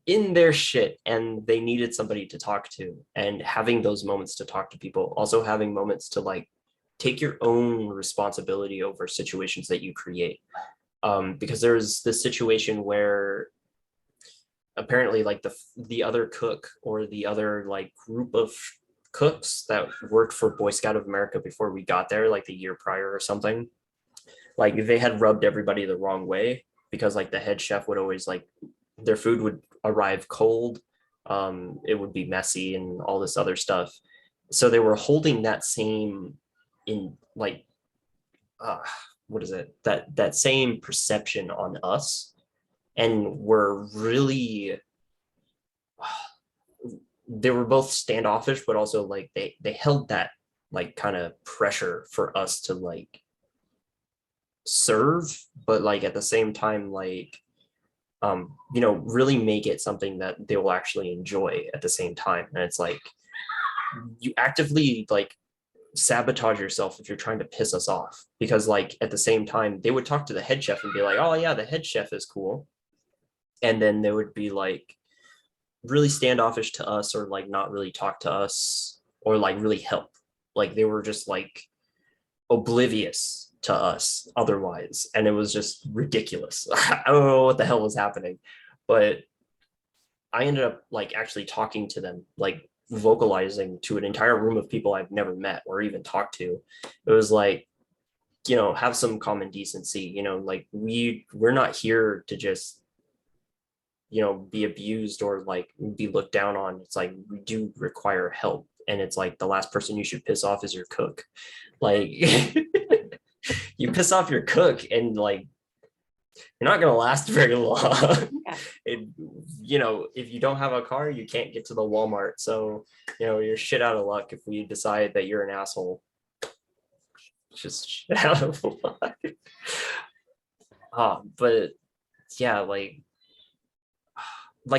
B: In their shit, and they needed somebody to talk to, and having those moments to talk to people, also having moments to like take your own responsibility over situations that you create. Because there's this situation where apparently like the other cook or the other like group of cooks that worked for Boy Scout of America before we got there, like the year prior or something, like they had rubbed everybody the wrong way, because like the head chef would always like their food would arrive cold, It would be messy and all this other stuff. So they were holding that same in like uh, what is it, that same perception on us, and were really they were both standoffish, but also like they held that like kind of pressure for us to like serve, but like at the same time like really make it something that they will actually enjoy at the same time. And it's like you actively like sabotage yourself if you're trying to piss us off, because like at the same time they would talk to the head chef and be like, oh yeah, the head chef is cool, and then they would be like really standoffish to us, or like not really talk to us, or like really help, like they were just like oblivious to us otherwise. And it was just ridiculous. I don't know what the hell was happening, but I ended up like actually talking to them, like vocalizing to an entire room of people I've never met or even talked to. It was like, have some common decency, like we're not here to just, be abused or like be looked down on. It's like we do require help. And it's like the last person you should piss off is your cook. Like you piss off your cook and like you're not going to last very long.
A: Yeah.
B: If you don't have a car, you can't get to the Walmart. So, you're shit out of luck if we decide that you're an asshole. Just shit out of luck. But yeah, like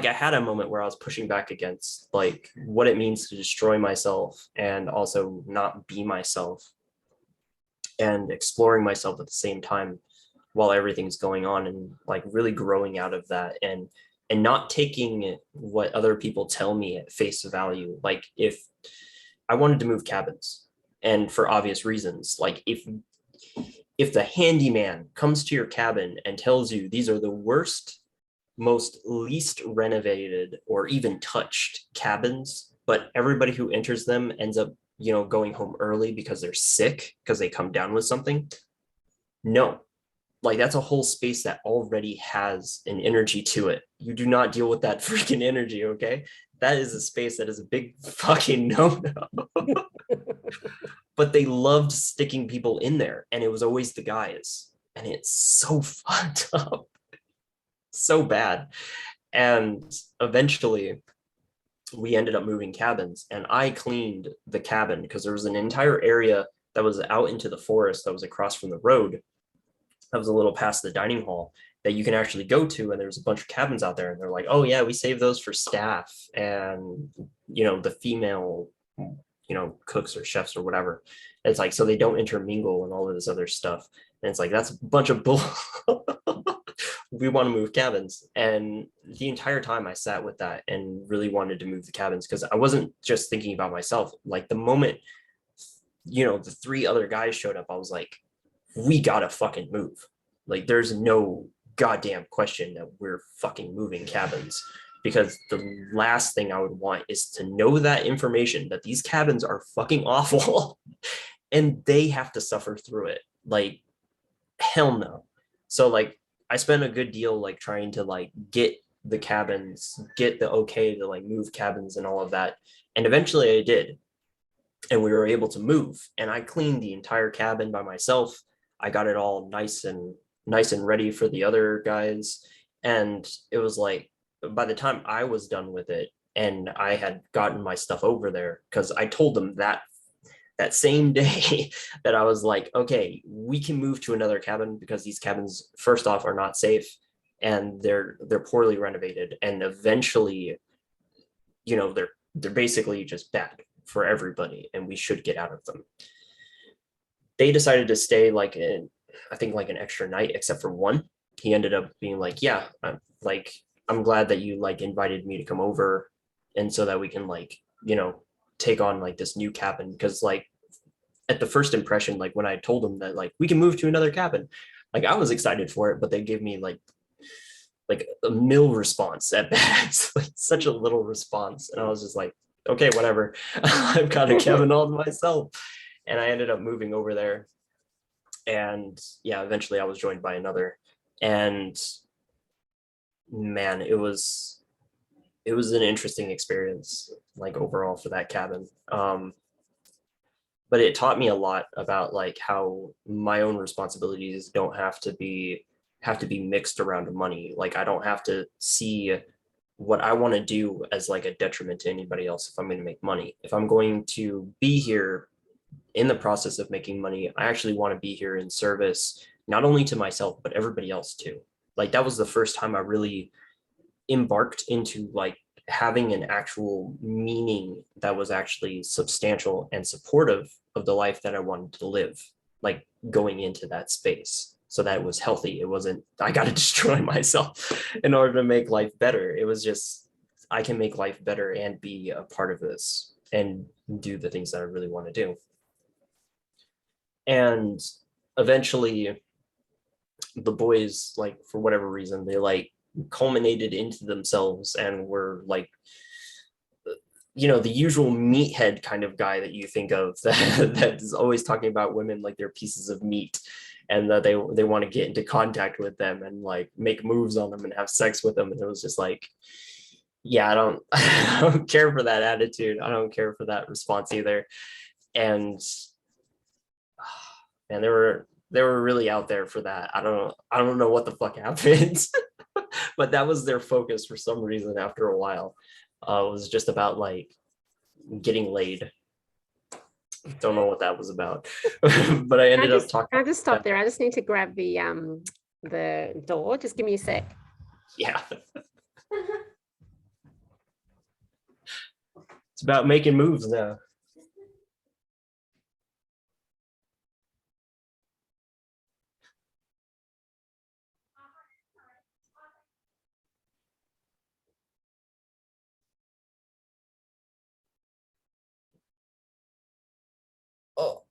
B: I had a moment where I was pushing back against like what it means to destroy myself and also not be myself, and exploring myself at the same time while everything's going on, and like really growing out of that, and not taking what other people tell me at face value. Like if I wanted to move cabins, and for obvious reasons, like if the handyman comes to your cabin and tells you these are the worst, most least renovated or even touched cabins, but everybody who enters them ends up, going home early because they're sick because they come down with something. No, like that's a whole space that already has an energy to it. You do not deal with that freaking energy, okay? That is a space that is a big fucking no-no. But they loved sticking people in there, and it was always the guys. And it's so fucked up. So bad. And eventually we ended up moving cabins, and I cleaned the cabin because there was an entire area that was out into the forest that was across from the road, that was a little past the dining hall, that you can actually go to, and there's a bunch of cabins out there, and they're like, oh yeah, we save those for staff and the female cooks or chefs or whatever. And it's like, so they don't intermingle and all of this other stuff. And it's like, that's a bunch of bull. We want to move cabins. And the entire time I sat with that and really wanted to move the cabins, because I wasn't just thinking about myself. Like the moment the three other guys showed up, I was like, we gotta fucking move. Like there's no goddamn question that we're fucking moving cabins, because the last thing I would want is to know that information, that these cabins are fucking awful and they have to suffer through it. Like hell no. So like I spent a good deal like trying to like get the cabins, get the okay to like move cabins and all of that. And eventually I did. And we were able to move, and I cleaned the entire cabin by myself. I got it all nice and ready for the other guys. And it was like, by the time I was done with it and I had gotten my stuff over there, because I told them that same day that I was like, okay, we can move to another cabin, because these cabins, first off, are not safe, and they're poorly renovated, and eventually, they're basically just bad for everybody, and we should get out of them. They decided to stay like I think like an extra night, except for one. He ended up being like, yeah, I'm glad that you like invited me to come over, and so that we can like, take on like this new cabin. Because like at the first impression, like when I told them that like we can move to another cabin, like I was excited for it, but they gave me like a mill response at best, like such a little response. And I was just like, okay, whatever. I've got a cabin all to myself. And I ended up moving over there. And yeah, eventually I was joined by another. And man, it was it was an interesting experience, like overall for that cabin. But it taught me a lot about like how my own responsibilities don't have to be mixed around money. Like I don't have to see what I want to do as like a detriment to anybody else if I'm going to make money. If I'm going to be here in the process of making money, I actually want to be here in service, not only to myself, but everybody else too. Like that was the first time I really embarked into like having an actual meaning that was actually substantial and supportive of the life that I wanted to live, like going into that space so that it was healthy. It wasn't, I got to destroy myself in order to make life better. It was just, I can make life better and be a part of this and do the things that I really want to do. And eventually, the boys, like, for whatever reason, they like culminated into themselves and were like, the usual meathead kind of guy that you think of that is always talking about women like they're pieces of meat and that they want to get into contact with them and like make moves on them and have sex with them. And it was just like, yeah, I don't I don't care for that attitude. I don't care for that response either. And they were really out there for that. I don't know what the fuck happened, but that was their focus for some reason after a while. It was just about like getting laid. Don't know what that was about, but I ended up talking.
A: Can I just stop there? I just need to grab the door. Just give me a sec.
B: Yeah. It's about making moves now. Oh.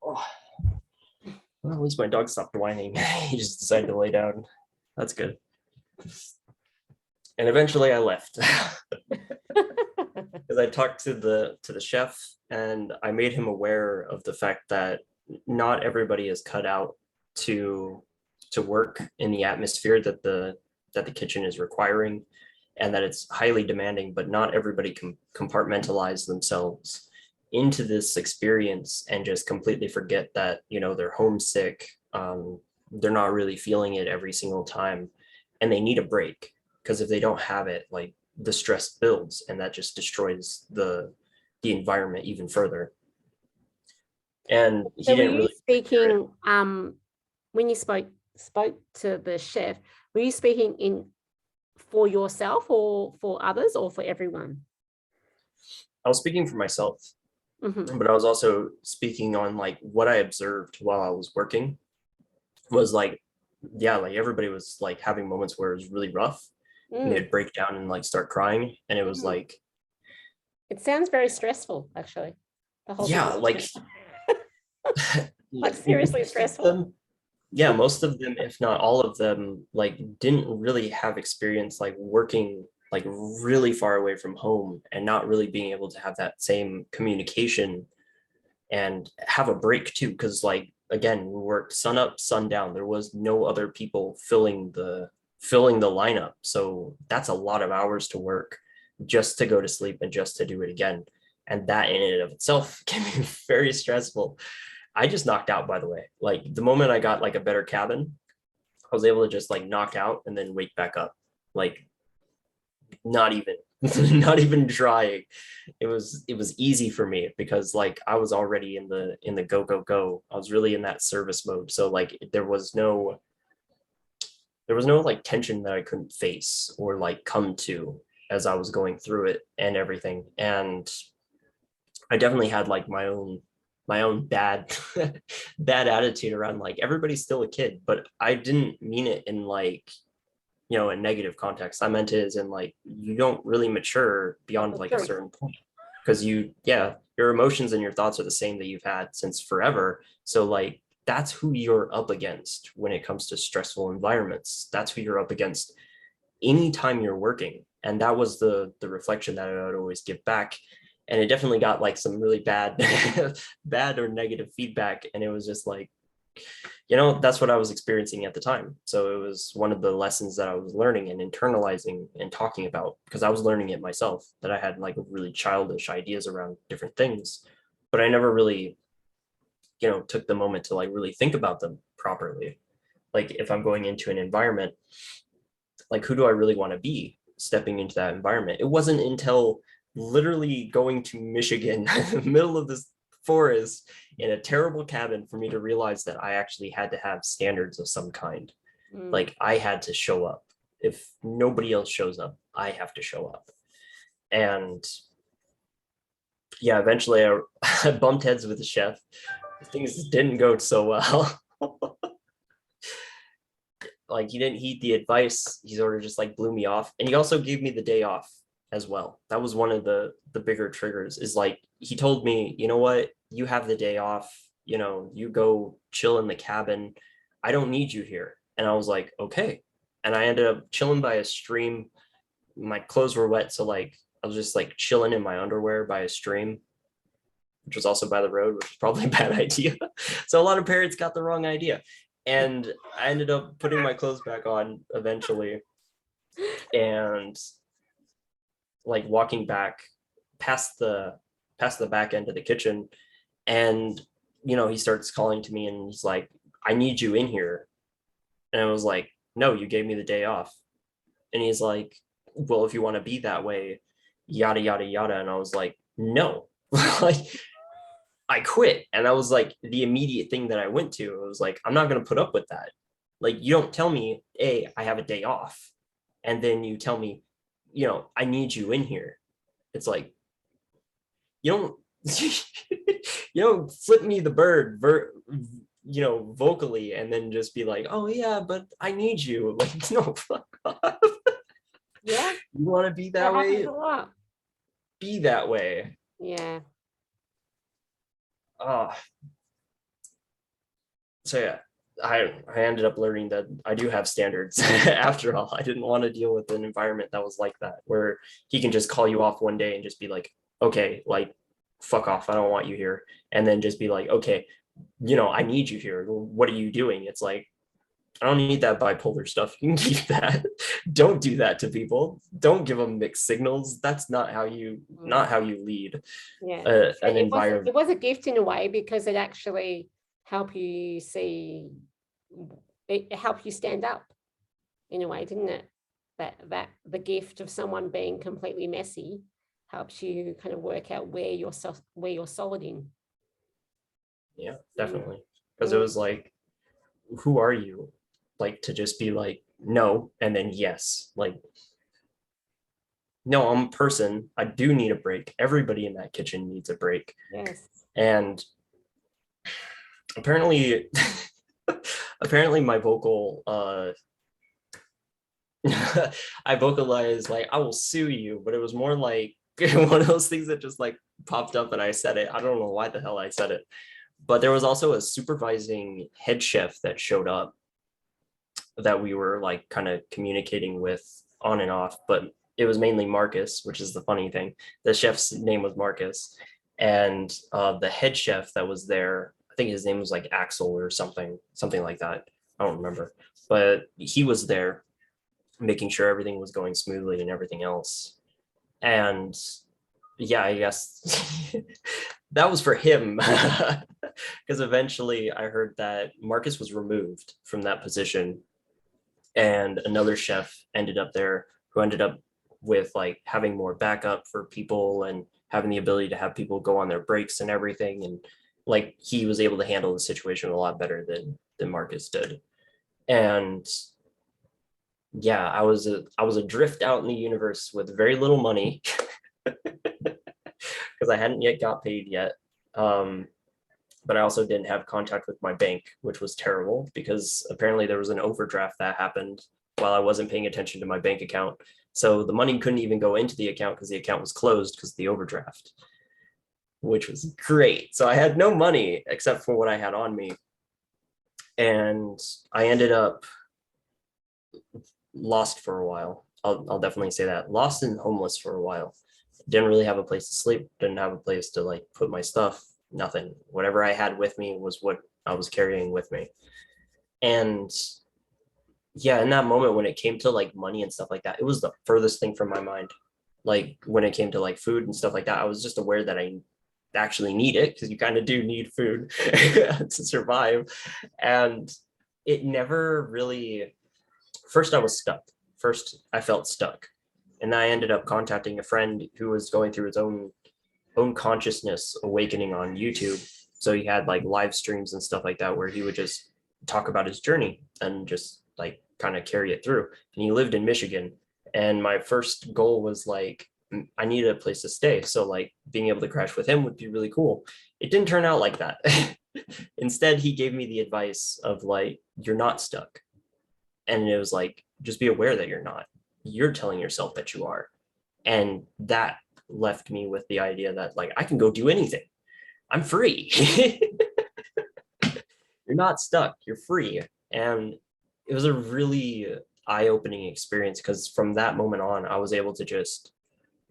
B: Oh. Well, at least my dog stopped whining. He just decided to lay down. That's good. And eventually I left because I talked to the chef and I made him aware of the fact that not everybody is cut out to work in the atmosphere that the kitchen is requiring, and that it's highly demanding, but not everybody can compartmentalize themselves into this experience and just completely forget that they're homesick, they're not really feeling it every single time, and they need a break, because if they don't have it, like the stress builds and that just destroys the environment even further. And he
A: So
B: didn't really
A: speaking when you spoke to the chef, were you speaking in for yourself or for others or for everyone?
B: I was speaking for myself, but I was also speaking on like what I observed while I was working was like, yeah, like everybody was like having moments where it was really rough. And they'd break down and like start crying. And it was like,
A: it sounds very stressful, actually. The whole
B: yeah, like
A: like seriously stressful.
B: Yeah, most of them, if not all of them, like didn't really have experience like working like really far away from home and not really being able to have that same communication and have a break too. Because like again, we worked sun up, sun down. There was no other people filling the lineup. So that's a lot of hours to work just to go to sleep and just to do it again. And that in and of itself can be very stressful. I just knocked out, by the way. Like the moment I got like a better cabin, I was able to just like knock out and then wake back up. Like not even not even trying. It was easy for me because like I was already in the go go go. I was really in that service mode. So like there was no like tension that I couldn't face or like come to as I was going through it and everything. And I definitely had like my own bad bad attitude around like everybody's still a kid, but I didn't mean it in like a negative context. I meant it as in like you don't really mature beyond like a certain point because your emotions and your thoughts are the same that you've had since forever. So like that's who you're up against when it comes to stressful environments. That's who you're up against anytime you're working. And that was the reflection that I would always give back. And it definitely got like some really bad bad or negative feedback. And it was just like, that's what I was experiencing at the time. So it was one of the lessons that I was learning and internalizing and talking about, because I was learning it myself, that I had like really childish ideas around different things, but I never really, took the moment to like really think about them properly. Like if I'm going into an environment, like who do I really want to be stepping into that environment? It wasn't until literally going to Michigan, middle of this forest in a terrible cabin, for me to realize that I actually had to have standards of some kind. Like I had to show up. If nobody else shows up, I have to show up. And yeah, eventually I bumped heads with the chef. Things didn't go so well. Like he didn't heed the advice. He sort of just like blew me off. And he also gave me the day off as well. That was one of the bigger triggers, is like he told me, you know what, you have the day off, you go chill in the cabin. I don't need you here. And I was like, okay. And I ended up chilling by a stream. My clothes were wet, so like I was just like chilling in my underwear by a stream, which was also by the road, which was probably a bad idea. So a lot of parents got the wrong idea. And I ended up putting my clothes back on eventually, and like walking back past the back end of the kitchen. And he starts calling to me and he's like, I need you in here. And I was like, no, you gave me the day off. And he's like, well, if you want to be that way, yada yada yada. And I was like, no. Like I quit. And that was like the immediate thing that I went to. It was like, I'm not going to put up with that. Like, you don't tell me, hey, I have a day off, and then you tell me, I need you in here. It's like, you don't you don't flip me the bird vocally, and then just be like, oh yeah, but I need you. Like, no, fuck off.
A: Yeah.
B: You want to be that way? Be that way.
A: Yeah.
B: So yeah, I ended up learning that I do have standards. After all, I didn't want to deal with an environment that was like that, where he can just call you off one day and just be like, okay, like, fuck off, I don't want you here. And then just be like, okay, I need you here. What are you doing? It's like, I don't need that bipolar stuff. You can keep that. Don't do that to people. Don't give them mixed signals. That's not how you lead an environment.
A: It was a gift in a way, because it actually helped you stand up in a way, didn't it? That the gift of someone being completely messy helps you kind of work out where you're solid in.
B: Yeah, definitely. Because it was like, who are you? Like, to just be like, no, and then yes. Like, no, I'm a person. I do need a break. Everybody in that kitchen needs a break.
A: Yes.
B: And apparently my vocal I vocalized like, I will sue you, but it was more like one of those things that just like popped up and I said it. I don't know why the hell I said it. But there was also a supervising head chef that showed up that we were like kind of communicating with on and off, but it was mainly Marcus, which is the funny thing. The chef's name was Marcus, and the head chef that was there, I think his name was like Axel or something like that. I don't remember, but he was there making sure everything was going smoothly and everything else. And yeah, I guess that was for him, because eventually I heard that Marcus was removed from that position, and another chef ended up there, who ended up with like having more backup for people and having the ability to have people go on their breaks and everything. And like, he was able to handle the situation a lot better than Marcus did. And yeah, I was adrift out in the universe with very little money, because I hadn't yet got paid yet. But I also didn't have contact with my bank, which was terrible, because apparently there was an overdraft that happened while I wasn't paying attention to my bank account. So the money couldn't even go into the account because the account was closed because of the overdraft, which was great. So I had no money except for what I had on me. And I ended up lost for a while. I'll definitely say that. Lost and homeless for a while. Didn't really have a place to sleep, didn't have a place to like put my stuff, nothing. Whatever I had with me was what I was carrying with me. And yeah, in that moment when it came to like money and stuff like that, it was the furthest thing from my mind. Like when it came to like food and stuff like that, I was just aware that I actually need it because you kind of do need food to survive. And it never really, first I was stuck. First I felt stuck. And I ended up contacting a friend who was going through his own consciousness awakening on YouTube. So he had like live streams and stuff like that where he would just talk about his journey and just like kind of carry it through. And he lived in Michigan. And my first goal was like, I needed a place to stay. So like being able to crash with him would be really cool. It didn't turn out like that. Instead, he gave me the advice of like, you're not stuck. And it was like, just be aware that you're not. You're telling yourself that you are. And that left me with the idea that like I can go do anything. I'm free. You're not stuck. You're free. And it was a really eye-opening experience because from that moment on, I was able to just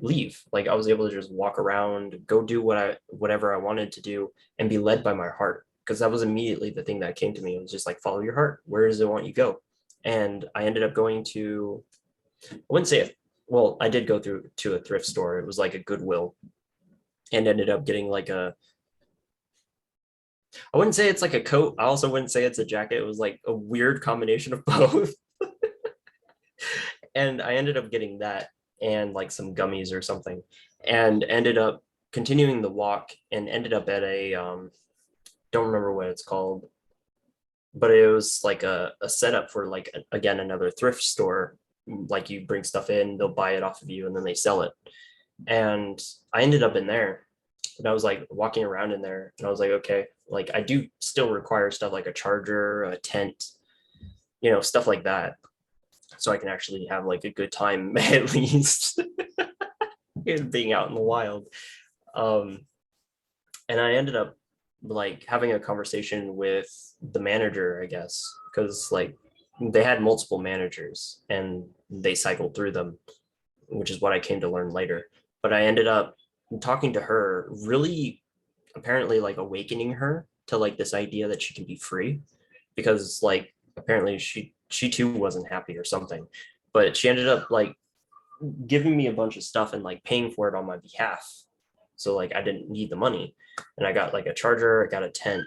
B: leave. Like I was able to just walk around, go do whatever I wanted to do, and be led by my heart. Because that was immediately the thing that came to me. It was just like follow your heart. Where does it want you go? And I ended up going to, I wouldn't say it. Well, I did go through to a thrift store. It was like a Goodwill, and ended up getting like a, I wouldn't say it's like a coat. I also wouldn't say it's a jacket. It was like a weird combination of both. And I ended up getting that and like some gummies or something, and ended up continuing the walk and ended up at a don't remember what it's called, but it was like a setup for like again another thrift store. Like you bring stuff in, they'll buy it off of you and then they sell it. And I ended up in there and I was like walking around in there and I was like, okay, like I do still require stuff like a charger, a tent, stuff like that. So I can actually have like a good time at least being out in the wild. Um, and I ended up like having a conversation with the manager, I guess, because like they had multiple managers and they cycled through them, which is what I came to learn later. But I ended up talking to her, really apparently like awakening her to like this idea that she can be free, because like apparently she too wasn't happy or something. But she ended up like giving me a bunch of stuff and like paying for it on my behalf. So like I didn't need the money. And I got like a charger, I got a tent,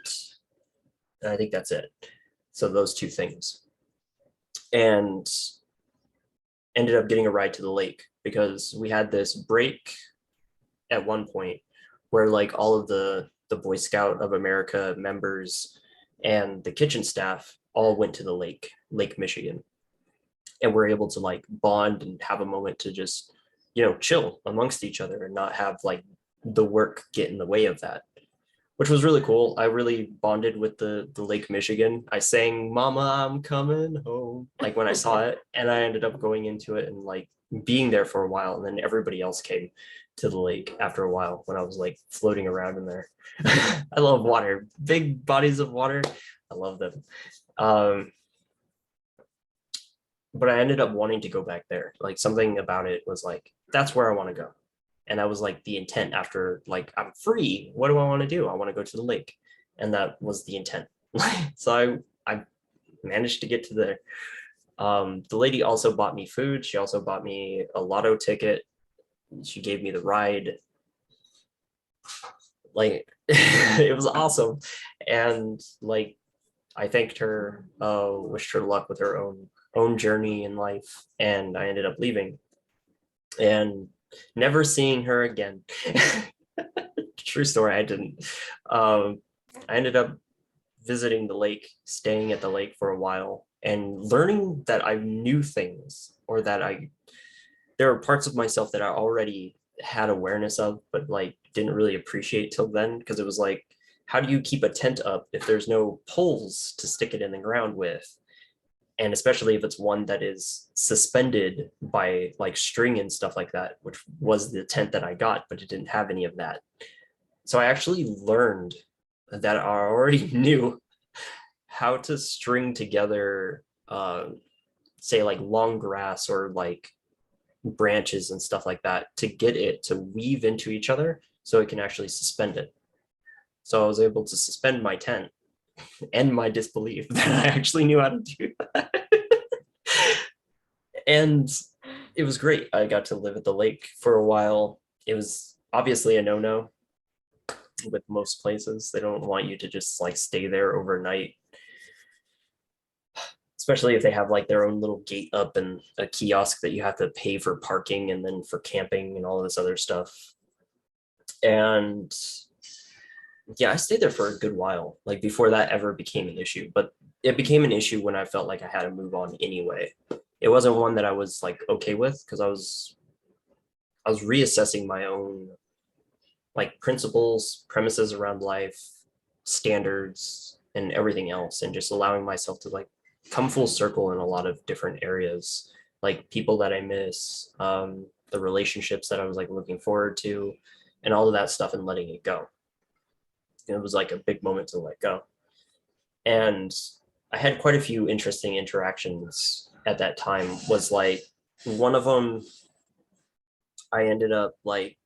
B: and I think that's it. So those two things. And ended up getting a ride to the lake because we had this break at one point where like all of the Boy Scout of America members and the kitchen staff all went to the Lake Michigan, and we're able to like bond and have a moment to just chill amongst each other and not have like the work get in the way of that, which was really cool. I really bonded with the Lake Michigan. I sang "Mama, I'm coming home" like when I saw it, and I ended up going into it and like being there for a while, and then everybody else came to the lake after a while when I was like floating around in there. I love water, big bodies of water. I love them. But I ended up wanting to go back there. Like something about it was like, that's where I want to go. And that was like the intent after like, I'm free. What do I want to do? I want to go to the lake. And that was the intent. So I managed to get to there. The lady also bought me food. She also bought me a lotto ticket. She gave me the ride. Like it was awesome. And like I thanked her, wished her luck with her own journey in life, and I ended up leaving and never seeing her again. True story. I didn't. I ended up visiting the lake, staying at the lake for a while, and learning that I knew things, or that there were parts of myself that I already had awareness of, but like didn't really appreciate till then, because it was like, how do you keep a tent up if there's no poles to stick it in the ground with? And especially if it's one that is suspended by like string and stuff like that, which was the tent that I got, but it didn't have any of that. So I actually learned that I already knew how to string together say like long grass or like branches and stuff like that to get it to weave into each other so it can actually suspend it. So I was able to suspend my tent and my disbelief that I actually knew how to do that. And it was great. I got to live at the lake for a while. It was obviously a no-no with most places. They don't want you to just like stay there overnight, especially if they have like their own little gate up and a kiosk that you have to pay for parking and then for camping and all this other stuff. And yeah, I stayed there for a good while, like before that ever became an issue. But it became an issue when I felt like I had to move on anyway. It wasn't one that I was like okay with because I was reassessing my own like principles, premises around life, standards, and everything else, and just allowing myself to like come full circle in a lot of different areas, like people that I miss, the relationships that I was like looking forward to, and all of that stuff, and letting it go. And it was like a big moment to let go. And I had quite a few interesting interactions at that time. Was like one of them, I ended up like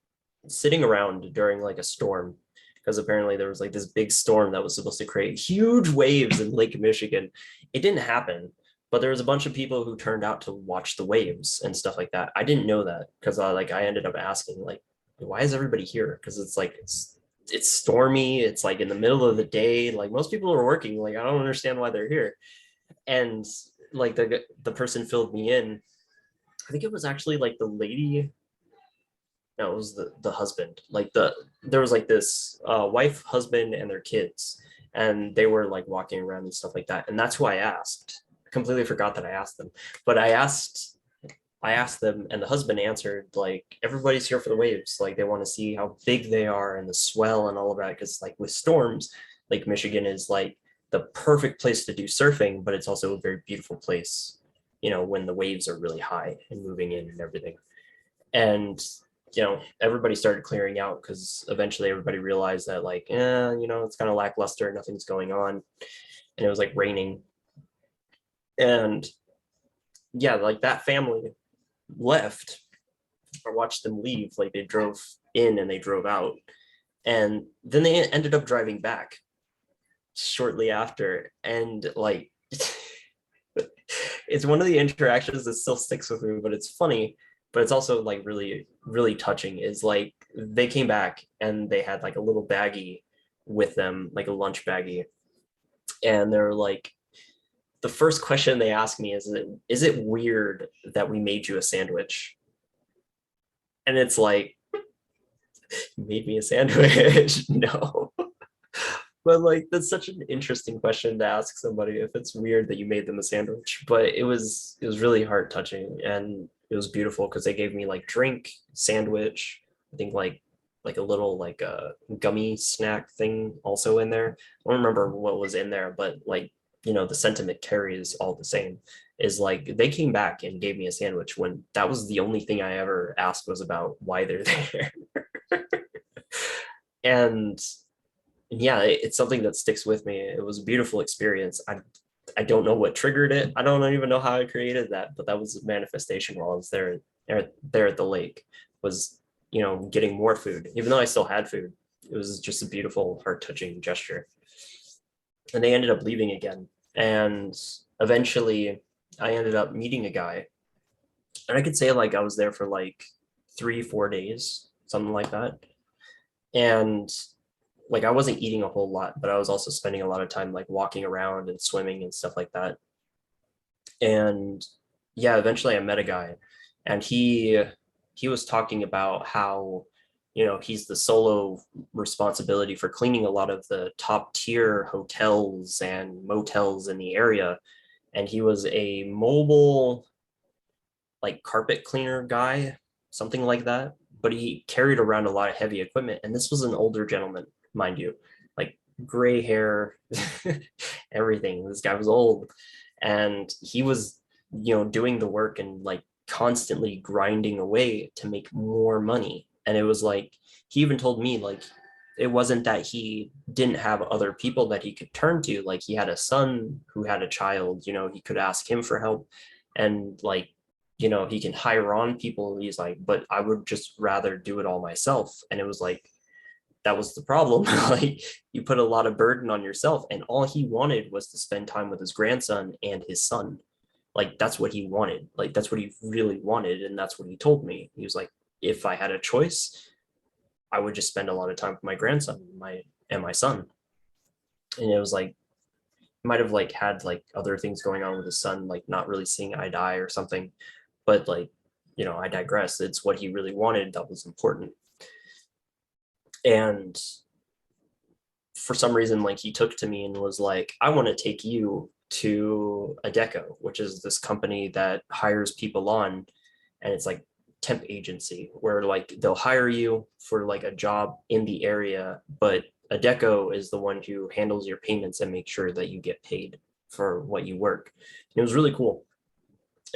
B: sitting around during like a storm because apparently there was like this big storm that was supposed to create huge waves in Lake Michigan. It didn't happen, but there was a bunch of people who turned out to watch the waves and stuff like that. I didn't know that because I ended up asking like, why is everybody here? Because it's like it's stormy. It's like in the middle of the day. Like most people are working. Like I don't understand why they're here. And like the person filled me in. I think it was actually like the lady. No, it was the husband. Like there was like this wife, husband, and their kids, and they were like walking around and stuff like that. And that's who I asked. I completely forgot that I asked them, but I asked them, and the husband answered like everybody's here for the waves. Like they want to see how big they are and the swell and all of that. Because like with storms, Lake Michigan is like the perfect place to do surfing, but it's also a very beautiful place. When the waves are really high and moving in and everything. And everybody started clearing out because eventually everybody realized that like, it's kind of lackluster, nothing's going on. And it was like raining. And yeah, like that family left. I watched them leave. Like they drove in and they drove out. And then they ended up driving back shortly after. And like, it's one of the interactions that still sticks with me, but it's funny, but it's also like really, really touching is like they came back and they had like a little baggie with them, like a lunch baggie. And they're like, the first question they asked me is it weird that we made you a sandwich? And it's like, you made me a sandwich? No. But like that's such an interesting question to ask somebody if it's weird that you made them a sandwich. But it was really heart touching and it was beautiful because they gave me like drink, sandwich, I think like a little like a gummy snack thing also in there. I don't remember what was in there, but like the sentiment carries all the same. Is like they came back and gave me a sandwich when that was the only thing I ever asked was about why they're there. And yeah, it's something that sticks with me. It was a beautiful experience. I don't know what triggered it. I don't even know how I created that, but that was a manifestation while I was there at the lake. Was getting more food, even though I still had food. It was just a beautiful, heart-touching gesture. And they ended up leaving again, and eventually, I ended up meeting a guy, and I could say like I was there for like 3-4 days, something like that, and like I wasn't eating a whole lot, but I was also spending a lot of time like walking around and swimming and stuff like that. And yeah, eventually I met a guy and he was talking about how he's the solo responsibility for cleaning a lot of the top tier hotels and motels in the area. And he was a mobile like carpet cleaner guy, something like that. But he carried around a lot of heavy equipment. And this was an older gentleman, mind you, like gray hair, everything. This guy was old. And he was, doing the work and like constantly grinding away to make more money. And it was like, he even told me, like, it wasn't that he didn't have other people that he could turn to. Like he had a son who had a child, he could ask him for help, and like, he can hire on people. He's like, but I would just rather do it all myself. And it was like, that was the problem. Like you put a lot of burden on yourself, and all he wanted was to spend time with his grandson and his son. Like that's what he wanted. Like that's what he really wanted. And that's what he told me. He was like, if I had a choice, I would just spend a lot of time with my grandson, my son. And it was like, might have like had like other things going on with his son, like not really seeing eye to eye or something. But like, I digress. It's what he really wanted that was important. And for some reason, like he took to me and was like, I want to take you to Adecco, which is this company that hires people on, and it's like temp agency where like they'll hire you for like a job in the area, but Adecco is the one who handles your payments and makes sure that you get paid for what you work. And it was really cool.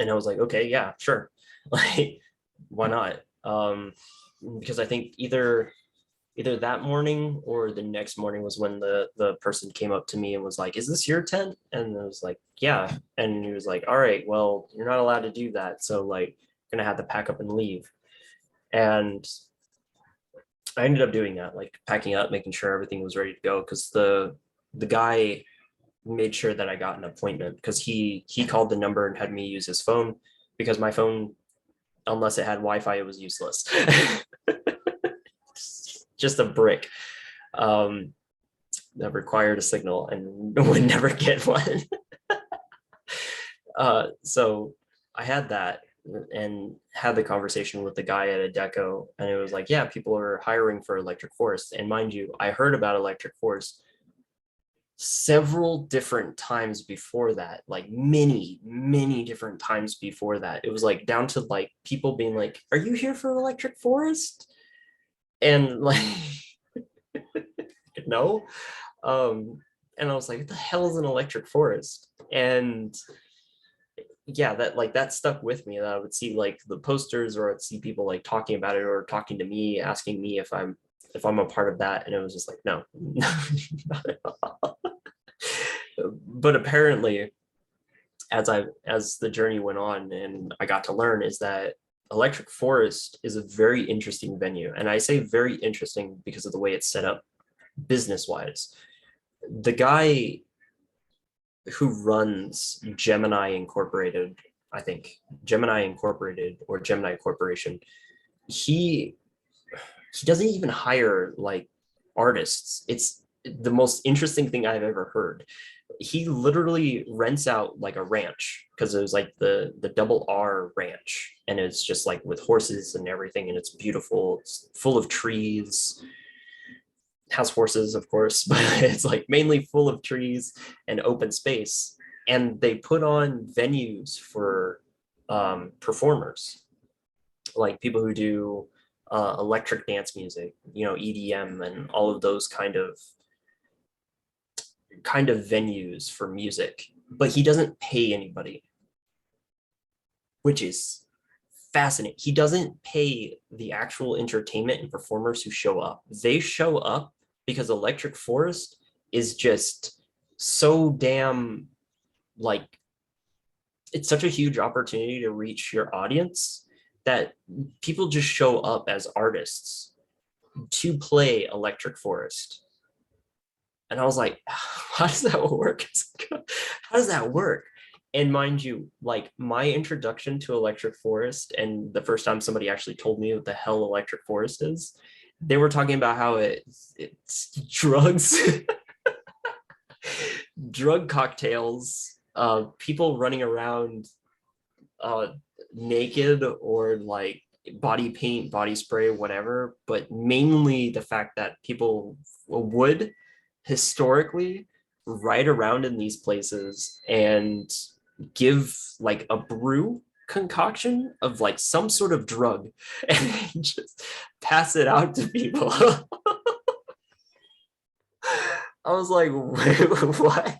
B: And I was like, okay, yeah, sure. Like, why not? Because I think either that morning or the next morning was when the person came up to me and was like, is this your tent? And I was like, yeah. And he was like, all right, well, you're not allowed to do that, so like gonna have to pack up and leave. And I ended up doing that, like packing up, making sure everything was ready to go, because the guy made sure that I got an appointment, because he called the number and had me use his phone, because my phone, unless it had Wi-Fi, it was useless. Just a brick that required a signal and would never get one. So I had that and had the conversation with the guy at Adecco, and it was like, yeah, people are hiring for electric forest. And mind you, I heard about electric forest several different times before that, like many different times before that. It was like down to like people being like, are you here for electric forest? And like, no. And I was like, what the hell is an electric forest? And yeah, that stuck with me, that I would see like the posters, or I'd see people like talking about it or talking to me, asking me if I'm a part of that. And it was just like, no, not at all. But apparently, as the journey went on and I got to learn, is that electric forest is a very interesting venue. And I say very interesting because of the way it's set up business wise. The guy who runs Gemini Incorporated, I think Gemini Incorporated or Gemini Corporation, he doesn't even hire like artists. It's the most interesting thing I've ever heard. He literally rents out like a ranch, because it was like the double R ranch, and it's just like with horses and everything, and it's beautiful. It's full of trees, has horses, of course, but it's like mainly full of trees and open space. And they put on venues for performers, like people who do electric dance music, EDM, and all of those kind of venues for music. But he doesn't pay anybody, which is fascinating. He doesn't pay the actual entertainment and performers who show up. They show up because Electric Forest is just so damn, like, it's such a huge opportunity to reach your audience that people just show up as artists to play Electric Forest. And I was like, how does that work? How does that work? And mind you, like my introduction to Electric Forest, and the first time somebody actually told me what the hell Electric Forest is, they were talking about how it's drugs, drug cocktails, people running around naked, or like body paint, body spray, whatever, but mainly the fact that people would historically ride around in these places and give like a brew concoction of like some sort of drug and just pass it out to people. I was like, what?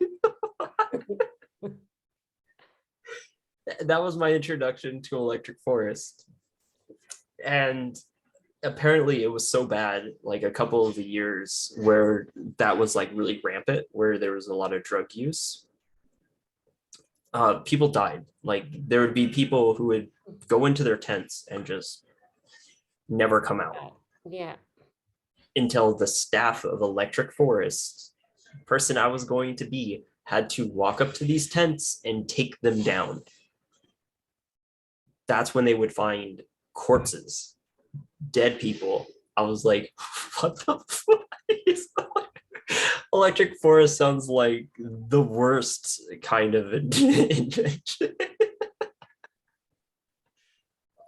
B: That was my introduction to Electric Forest. And apparently it was so bad, like a couple of the years where that was like really rampant, where there was a lot of drug use. People died. Like there would be people who would go into their tents and just never come out
A: Yeah.
B: until the staff of Electric Forest, person I was going to be, had to walk up to these tents and take them down. That's when they would find corpses, dead people. I was like, what the fuck? Electric Forest sounds like the worst kind of invention.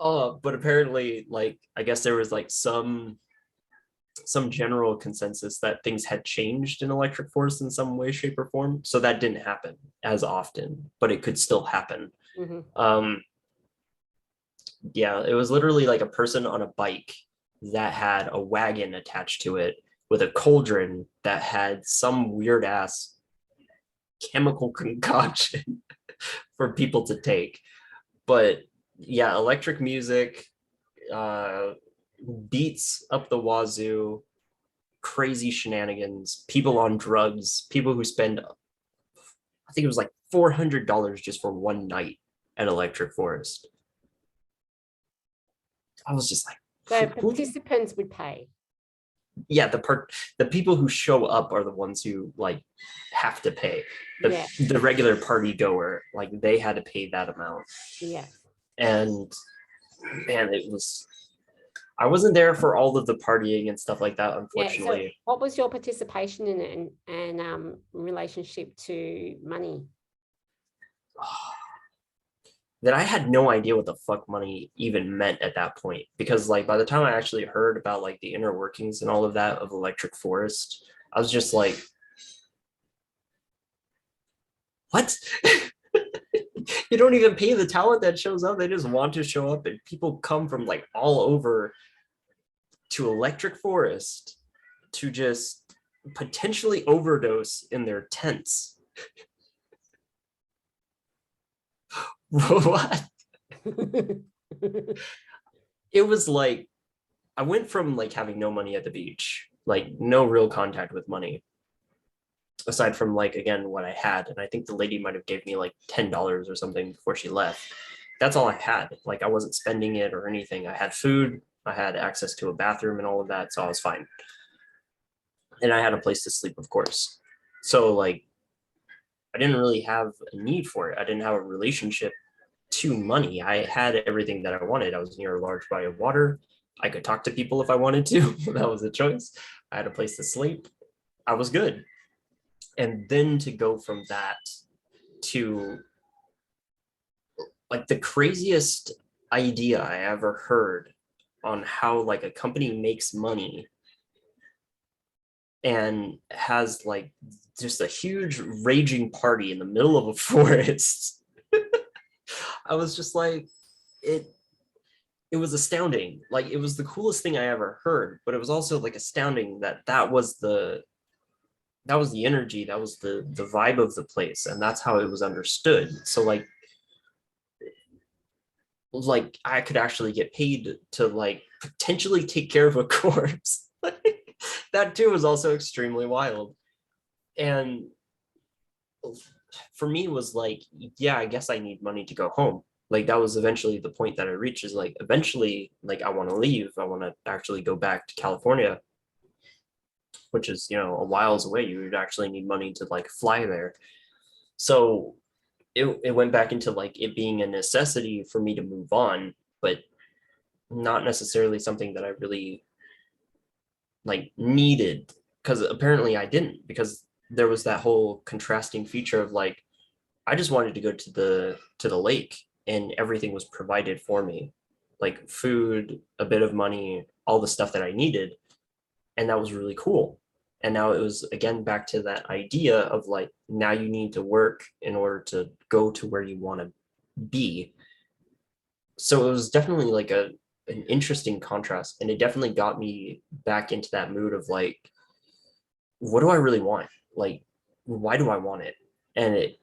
B: Oh, but apparently, like, I guess there was like some general consensus that things had changed in Electric Forest in some way, shape, or form. So that didn't happen as often, but it could still happen.
A: Mm-hmm.
B: Yeah, it was literally like a person on a bike that had a wagon attached to it with a cauldron that had some weird ass chemical concoction for people to take. But yeah, electric music, uh, beats up the wazoo, crazy shenanigans, people on drugs, people who spend, I think it was like $400 just for one night at Electric Forest. I was just like,
A: So participants would pay.
B: yeah, the people who show up are the ones who like have to pay.
A: Yeah.
B: The regular party goer, like they had to pay that amount.
A: Yeah.
B: And man, it was, I wasn't there for all of the partying and stuff like that,
A: Yeah. So
B: unfortunately.
A: what was your participation in it and relationship to money?
B: That I had no idea what the fuck money even meant at that point, because like by the time I actually heard about like the inner workings and all of that of Electric Forest, I was just like, what? You don't even pay the talent that shows up, they just want to show up, and people come from like all over to Electric Forest to just potentially overdose in their tents. What? It was like, I went from like having no money at the beach, like no real contact with money, aside from like again what I had, and I think the lady might have gave me like $10 or something before she left. That's all I had. Like I wasn't spending it or anything. I had food, I had access to a bathroom and all of that, so I was fine. And I had a place to sleep, of course. So like I didn't really have a need for it. I didn't have a relationship to money. I had everything that I wanted. I was near a large body of water. I could talk to people if I wanted to. That was a choice. I had a place to sleep. I was good. And then to go from that to like the craziest idea I ever heard on how like a company makes money and has like just a huge raging party in the middle of a forest. I was just like, it was astounding. Like it was the coolest thing I ever heard, but it was also like astounding that that was the energy, that was the vibe of the place, and that's how it was understood. So like I could actually get paid to like potentially take care of a corpse. That too was also extremely wild. And for me was like, yeah, I guess I need money to go home. Like that was eventually the point that I reached, is like eventually like I want to leave. I want to actually go back to California, which is, you know, a whiles away. You would actually need money to like fly there. So it went back into like it being a necessity for me to move on, but not necessarily something that I really like needed, because apparently I didn't, because there was that whole contrasting feature of like I just wanted to go to the lake and everything was provided for me, like food, a bit of money, all the stuff that I needed, and that was really cool. And now it was again back to that idea of like now you need to work in order to go to where you want to be. So it was definitely like an interesting contrast, and it definitely got me back into that mood of like, what do I really want? Like, why do I want it? And it,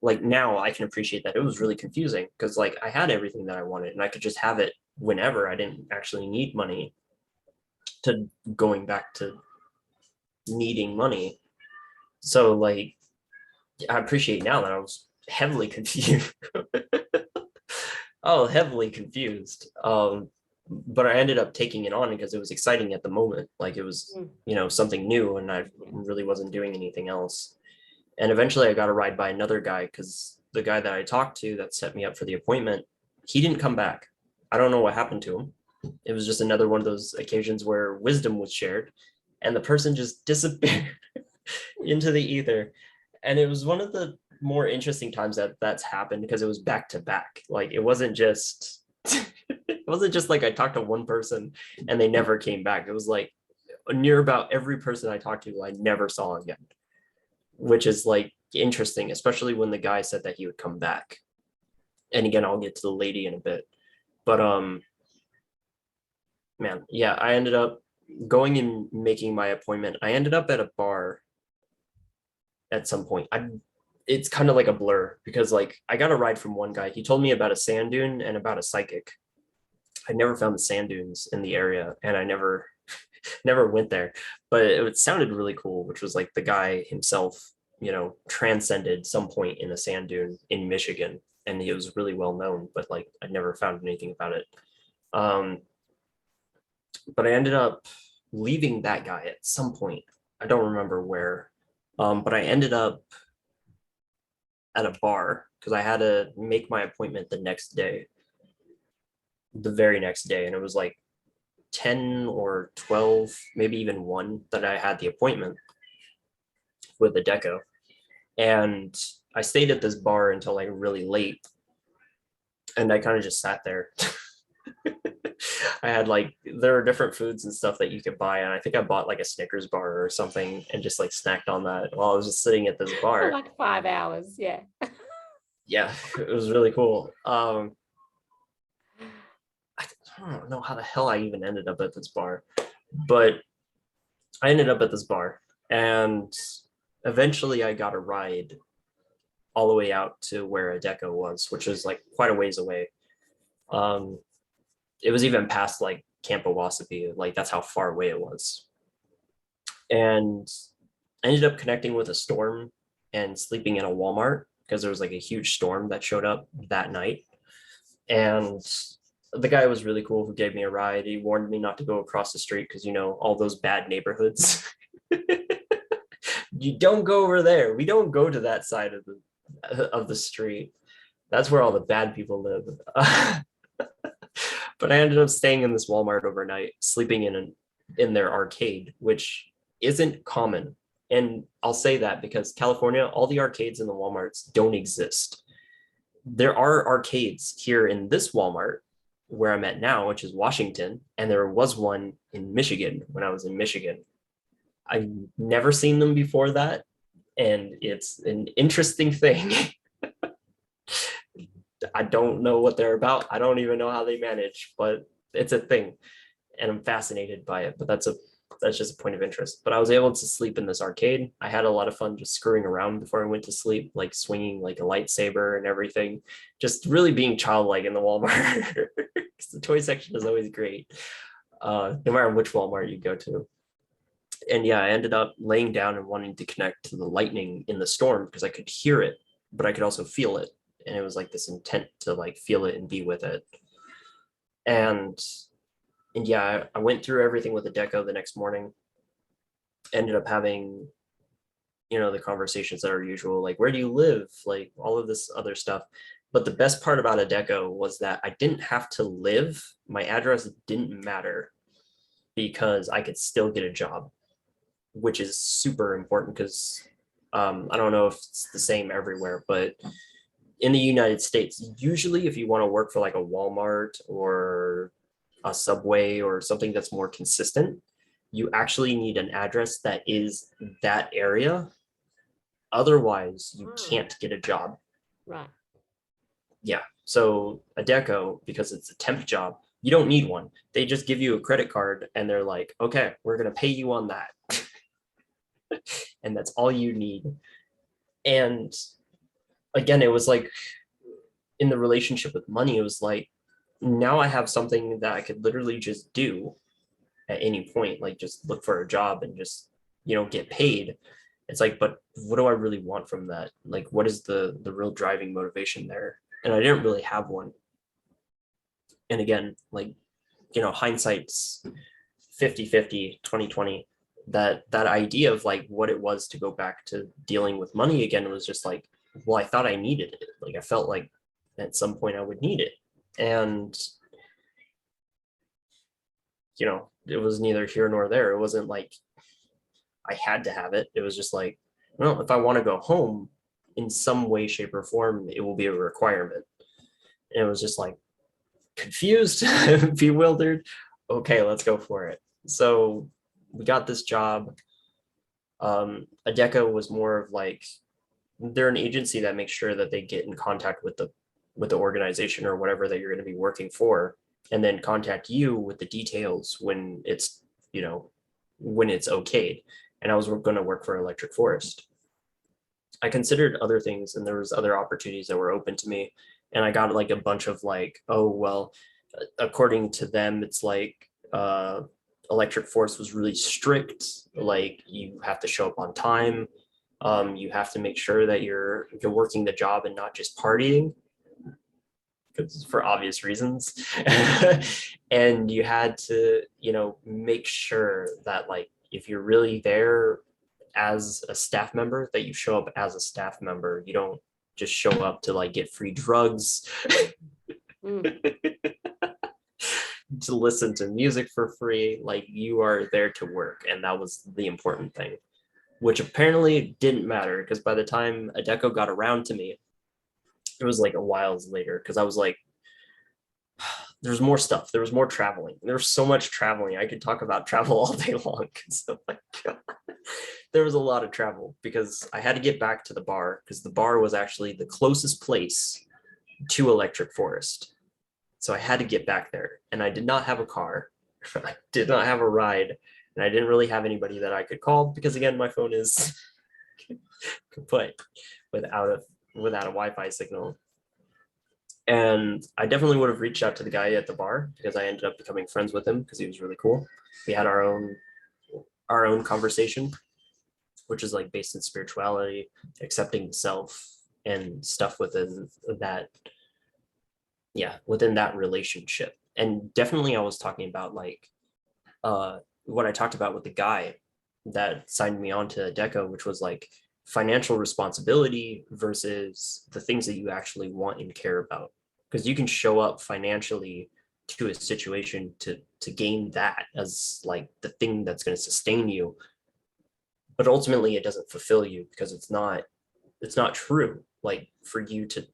B: like now I can appreciate that it was really confusing, because like I had everything that I wanted and I could just have it whenever. I didn't actually need money, to going back to needing money. So like I appreciate now that I was heavily confused. Oh, heavily confused. But I ended up taking it on because it was exciting at the moment. Like it was,
A: Mm.
B: something new, and I really wasn't doing anything else. And eventually I got a ride by another guy, because the guy that I talked to that set me up for the appointment, he didn't come back. I don't know what happened to him. It was just another one of those occasions where wisdom was shared and the person just disappeared into the ether. And it was one of the more interesting times that that's happened, because it was back to back. Like it wasn't just it wasn't just like I talked to one person and they never came back. It was like near about every person I talked to I never saw again, which is like interesting, especially when the guy said that he would come back. And again, I'll get to the lady in a bit. But man, yeah, I ended up going and making my appointment. I ended up at a bar at some point. It's kind of like a blur, because like I got a ride from one guy. He told me about a sand dune and about a psychic. I never found the sand dunes in the area, and I never went there, but it sounded really cool, which was like the guy himself, transcended some point in a sand dune in Michigan, and he was really well known, but like I never found anything about it. Um, but I ended up leaving that guy at some point. I don't remember where, but I ended up at a bar because I had to make my appointment the very next day, and it was like 10 or 12, maybe even 1 that I had the appointment with the deco. And I stayed at this bar until like really late, and I kind of just sat there. I had like, there are different foods and stuff that you could buy, and I think I bought like a Snickers bar or something and just like snacked on that while I was just sitting at this
A: For
B: bar.
A: like 5 hours. Yeah.
B: Yeah, it was really cool. I don't know how the hell I even ended up at this bar, but I ended up at this bar, and eventually I got a ride all the way out to where a deco was, which was like quite a ways away. Um, it was even past like Camp Owasabi, like that's how far away it was. And I ended up connecting with a storm and sleeping in a Walmart, because there was like a huge storm that showed up that night. And the guy was really cool who gave me a ride. He warned me not to go across the street because, all those bad neighborhoods. You don't go over there. We don't go to that side of the street. That's where all the bad people live. But I ended up staying in this Walmart overnight, sleeping in their arcade, which isn't common. And I'll say that because California, all the arcades in the Walmarts don't exist. There are arcades here in this Walmart where I'm at now, which is Washington, and there was one in Michigan when I was in Michigan. I've never seen them before that, and it's an interesting thing. I don't know what they're about. I don't even know how they manage, but it's a thing, and I'm fascinated by it. But that's just a point of interest. But I was able to sleep in this arcade. I had a lot of fun just screwing around before I went to sleep, like swinging like a lightsaber and everything, just really being childlike in the Walmart. The toy section is always great, no matter which Walmart you go to. And yeah, I ended up laying down and wanting to connect to the lightning in the storm because I could hear it, but I could also feel it. And it was like this intent to like feel it and be with it. And yeah, I went through everything with the deco the next morning. Ended up having, the conversations that are usual, like where do you live, like all of this other stuff. But the best part about a deco was that I didn't have to live. My address didn't matter because I could still get a job, which is super important because I don't know if it's the same everywhere, but in the United States, usually if you want to work for like a Walmart or a Subway or something that's more consistent, you actually need an address that is that area. Otherwise, you can't get a job.
A: Right.
B: Yeah. So a deco, because it's a temp job, you don't need one. They just give you a credit card and they're like, okay, we're going to pay you on that. And that's all you need. And again, it was like in the relationship with money, it was like now I have something that I could literally just do at any point, like just look for a job and just, get paid. It's like, but what do I really want from that? Like, what is the real driving motivation there? And I didn't really have one. And again, like, hindsight's 50-50, 20-20. That idea of like what it was to go back to dealing with money again was just like, well, I thought I needed it. Like I felt like at some point I would need it. And it was neither here nor there. It wasn't like I had to have it. It was just like, well, if I want to go home in some way, shape, or form, it will be a requirement. And it was just like confused, bewildered. Okay, let's go for it. So we got this job. Adecco was more of like, they're an agency that makes sure that they get in contact with the organization or whatever that you're going to be working for, and then contact you with the details when it's when it's okayed. And I was going to work for Electric Forest. I considered other things, and there was other opportunities that were open to me, and I got like a bunch of like, oh well, according to them, it's like Electric Forest was really strict. Like you have to show up on time. You have to make sure that you're working the job and not just partying, because for obvious reasons. And you had to, make sure that like if you're really there as a staff member, that you show up as a staff member. You don't just show up to like get free drugs, to listen to music for free. Like you are there to work, and that was the important thing, which apparently didn't matter, because by the time Adecco got around to me, it was like a while later, because I was like, there's more stuff. There was more traveling. There's so much traveling. I could talk about travel all day long. So like, there was a lot of travel because I had to get back to the bar, because the bar was actually the closest place to Electric Forest. So I had to get back there, and I did not have a car. I did not have a ride, and I didn't really have anybody that I could call, because again, my phone is kaput without a Wi-Fi signal. And I definitely would have reached out to the guy at the bar, because I ended up becoming friends with him because he was really cool. We had our own conversation, which is like based in spirituality, accepting the self, and stuff within that relationship. And definitely I was talking about like what I talked about with the guy that signed me on to Adecco, which was like financial responsibility versus the things that you actually want and care about. Because you can show up financially to a situation to gain that as like the thing that's going to sustain you, but ultimately it doesn't fulfill you, because it's not true. Like for you to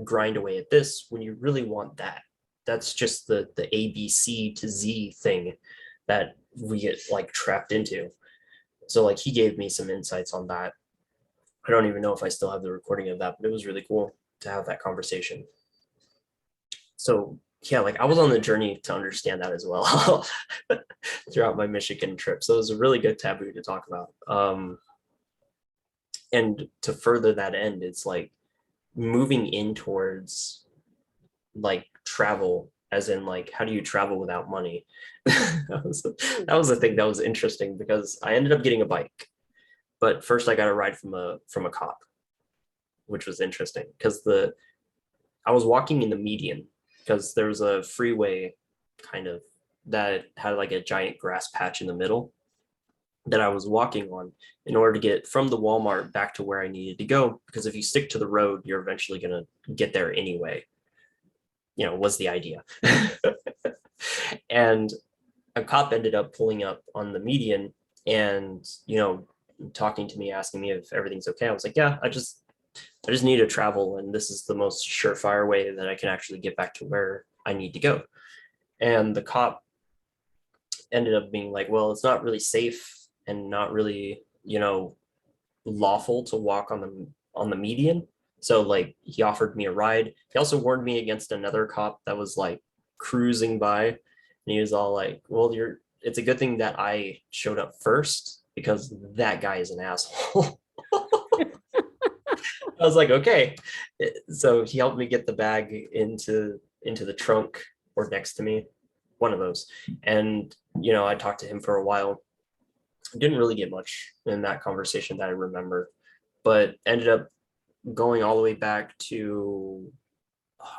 B: grind away at this when you really want that, that's just the ABC to Z thing that we get like trapped into. So like he gave me some insights on that. I don't even know if I still have the recording of that, but it was really cool to have that conversation. So yeah, like I was on the journey to understand that as well throughout my Michigan trip. So it was a really good taboo to talk about. And to further that end, it's like moving in towards like travel, as in like how do you travel without money? That was the thing that was interesting, because I ended up getting a bike, but first I got a ride from a cop, which was interesting because I was walking in the median, because there was a freeway kind of that had like a giant grass patch in the middle that I was walking on in order to get from the Walmart back to where I needed to go. Because if you stick to the road, you're eventually going to get there anyway, was the idea. And a cop ended up pulling up on the median and, talking to me, asking me if everything's okay. I was like, yeah, I just need to travel, and this is the most surefire way that I can actually get back to where I need to go. And the cop ended up being like, well, it's not really safe and not really, lawful to walk on the median. So like he offered me a ride. He also warned me against another cop that was like cruising by, and he was all like, well, it's a good thing that I showed up first, because that guy is an asshole. I was like, okay. So he helped me get the bag into the trunk, or next to me, one of those. And, I talked to him for a while. Didn't really get much in that conversation that I remember, but ended up going all the way back to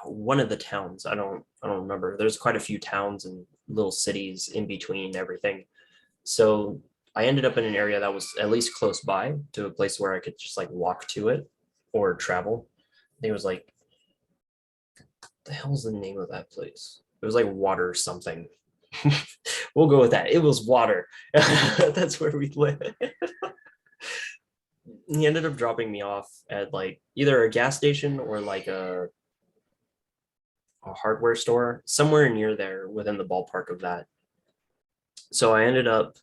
B: one of the towns. I don't remember. There's quite a few towns and little cities in between everything. So I ended up in an area that was at least close by to a place where I could just like walk to it or travel. I think it was like, the hell's the name of that place? It was like water something. We'll go with that. It was water. That's where we live. He ended up dropping me off at like either a gas station or like a hardware store somewhere near there within the ballpark of that. So I ended up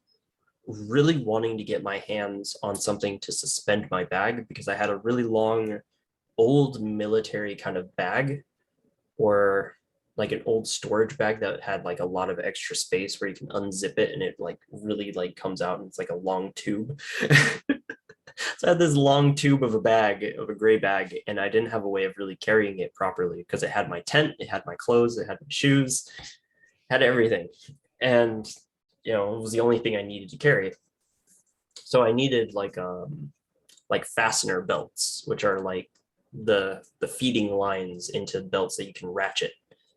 B: really wanting to get my hands on something to suspend my bag because I had a really long old military kind of bag, or like an old storage bag that had like a lot of extra space where you can unzip it and it like really like comes out and it's like a long tube. So I had this long tube of a gray bag, and I didn't have a way of really carrying it properly because it had my tent, it had my clothes, it had my shoes, had everything. And it was the only thing I needed to carry. So I needed like fastener belts, which are like the feeding lines into belts that you can ratchet.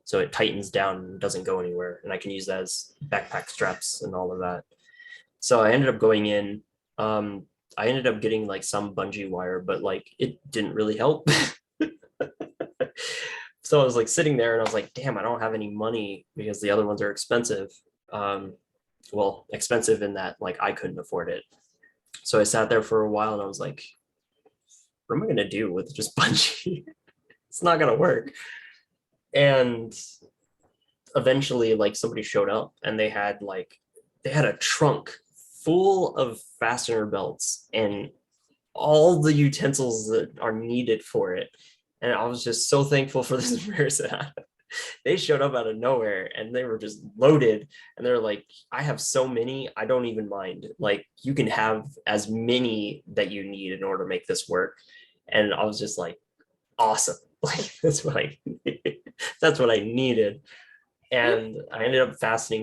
B: So it tightens down and doesn't go anywhere. And I can use that as backpack straps and all of that. So I ended up going in. I ended up getting like some bungee wire, but like it didn't really help. So I was like sitting there and I was like, damn, I don't have any money because the other ones are expensive. Well, expensive in that like I couldn't afford it. So I sat there for a while and I was like, what am I gonna do with just bungee? It's not gonna work. And eventually like somebody showed up and they had a trunk full of fastener belts and all the utensils that are needed for it. And I was just so thankful for this person. They showed up out of nowhere and they were just loaded. And they're like, I have so many, I don't even mind. Like, you can have as many that you need in order to make this work. And I was just like, awesome. Like, that's what I needed. And I ended up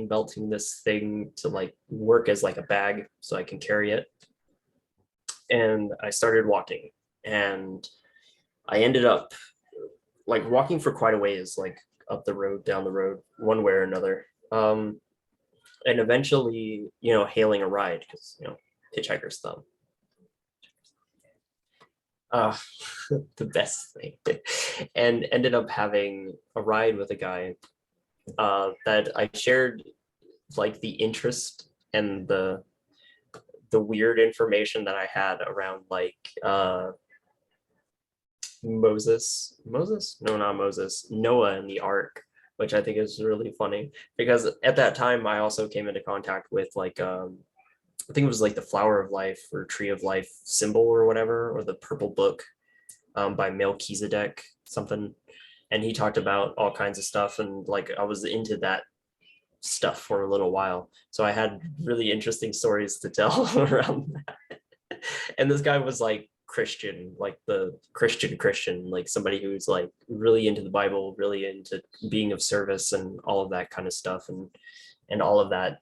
B: belting this thing to like work as like a bag so I can carry it. And I started walking, and I ended up like walking for quite a ways, like up the road, down the road, one way or another. And eventually, hailing a ride because, hitchhiker's thumb. Uh, the best thing. And ended up having a ride with a guy that I shared like the interest and the weird information that I had around like Moses? No, not Moses. Noah and the Ark, which I think is really funny because at that time I also came into contact with like I think it was like the flower of life or tree of life symbol or whatever, or the purple book by Melchizedek something. And he talked about all kinds of stuff, and like I was into that stuff for a little while. So I had really interesting stories to tell around that. And this guy was like Christian, like the Christian, like somebody who's like really into the Bible, really into being of service and all of that kind of stuff and all of that.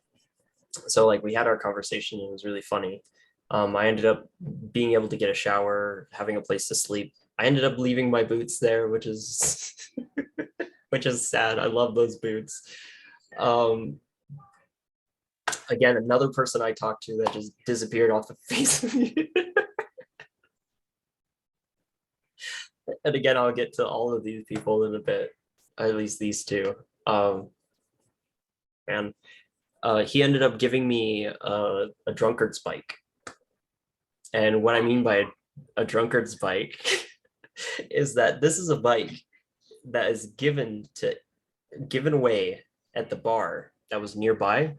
B: So like we had our conversation, and it was really funny. I ended up being able to get a shower, having a place to sleep. I ended up leaving my boots there, which is which is sad. I love those boots. Again, another person I talked to that just disappeared off the face of me. And again, I'll get to all of these people in a bit, at least these two. And he ended up giving me a drunkard's bike. And what I mean by a drunkard's bike is that this is a bike that is given away at the bar that was nearby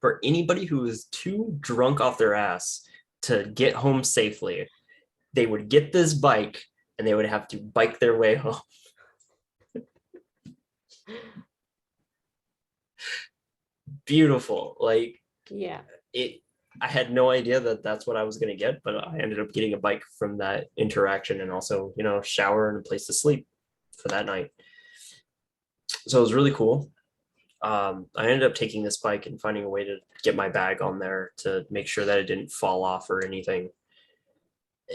B: for anybody who is too drunk off their ass to get home safely. They would get this bike and they would have to bike their way home. Beautiful. Like,
A: Yeah.
B: I had no idea that that's what I was going to get, but I ended up getting a bike from that interaction, and also, shower and a place to sleep for that night. So it was really cool. I ended up taking this bike and finding a way to get my bag on there to make sure that it didn't fall off or anything.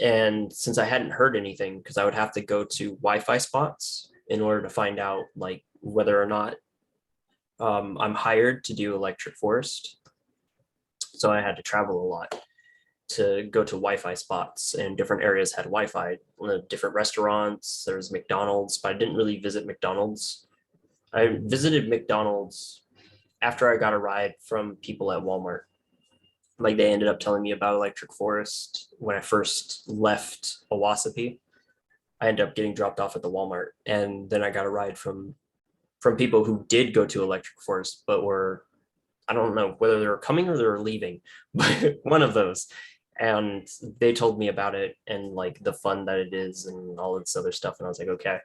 B: And since I hadn't heard anything, because I would have to go to Wi-Fi spots in order to find out like whether or not I'm hired to do electric forest. So I had to travel a lot to go to Wi-Fi spots, and different areas had Wi-Fi. Different restaurants, there was McDonald's, but I didn't really visit McDonald's. I visited McDonald's after I got a ride from people at Walmart. Like they ended up telling me about electric forest when I first left Owasapi. I ended up getting dropped off at the Walmart, and then I got a ride from people who did go to electric forest, but were, I don't know whether they were coming or they were leaving, but one of those. And they told me about it and like the fun that it is and all this other stuff. And I was like, okay.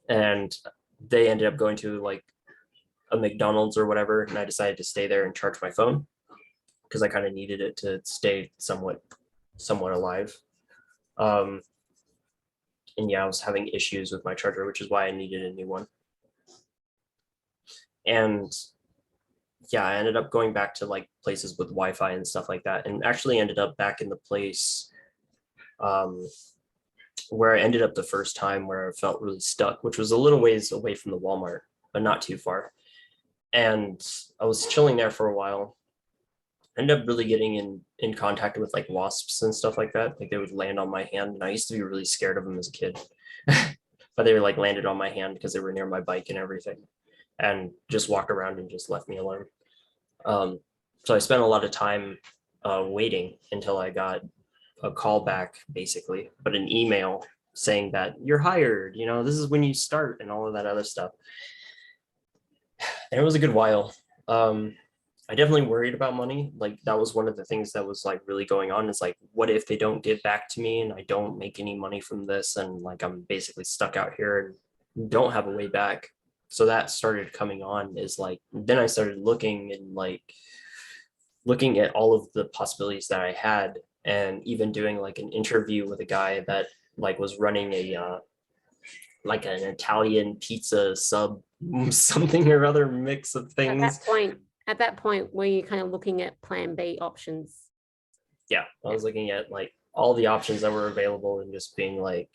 B: And they ended up going to like a McDonald's or whatever, and I decided to stay there and charge my phone because I kind of needed it to stay somewhat alive. Um, and yeah, I was having issues with my charger, which is why I needed a new one. And yeah, I ended up going back to like places with Wi-Fi and stuff like that, and actually ended up back in the place um, where I ended up the first time, where I felt really stuck, which was a little ways away from the Walmart, but not too far. And I was chilling there for a while. I ended up really getting in contact with like wasps and stuff like that. Like they would land on my hand, and I used to be really scared of them as a kid. But they were like landed on my hand because they were near my bike and everything, and just walked around and just left me alone. So I spent a lot of time waiting until I got a call back, basically, but an email saying that you're hired, you know, this is when you start and all of that other stuff. And it was a good while. I definitely worried about money. Like that was one of the things that was like really going on, is like, what if they don't get back to me and I don't make any money from this, and like I'm basically stuck out here and don't have a way back. So that started coming on, is like, then I started looking and like looking at all of the possibilities that I had, and even doing like an interview with a guy that like was running a like an Italian pizza sub something or other mix of things.
A: At that point, were you kind of looking at plan B options?
B: Yeah, I was looking at like all the options that were available and just being like,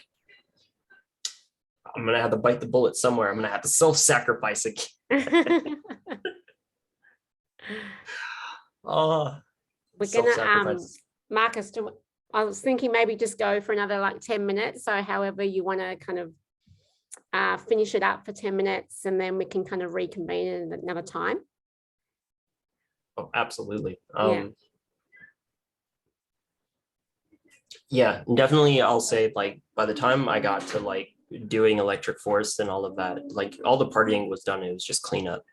B: I'm gonna have to bite the bullet somewhere. I'm gonna have to self-sacrifice again. Oh,
A: We're gonna Marcus, I was thinking maybe just go for another like 10 minutes. So however you want to kind of finish it up for 10 minutes, and then we can kind of reconvene at another time.
B: Oh, absolutely.
A: Yeah.
B: Yeah, definitely. I'll say like by the time I got to like doing electric forest and all of that, like all the partying was done. It was just cleanup.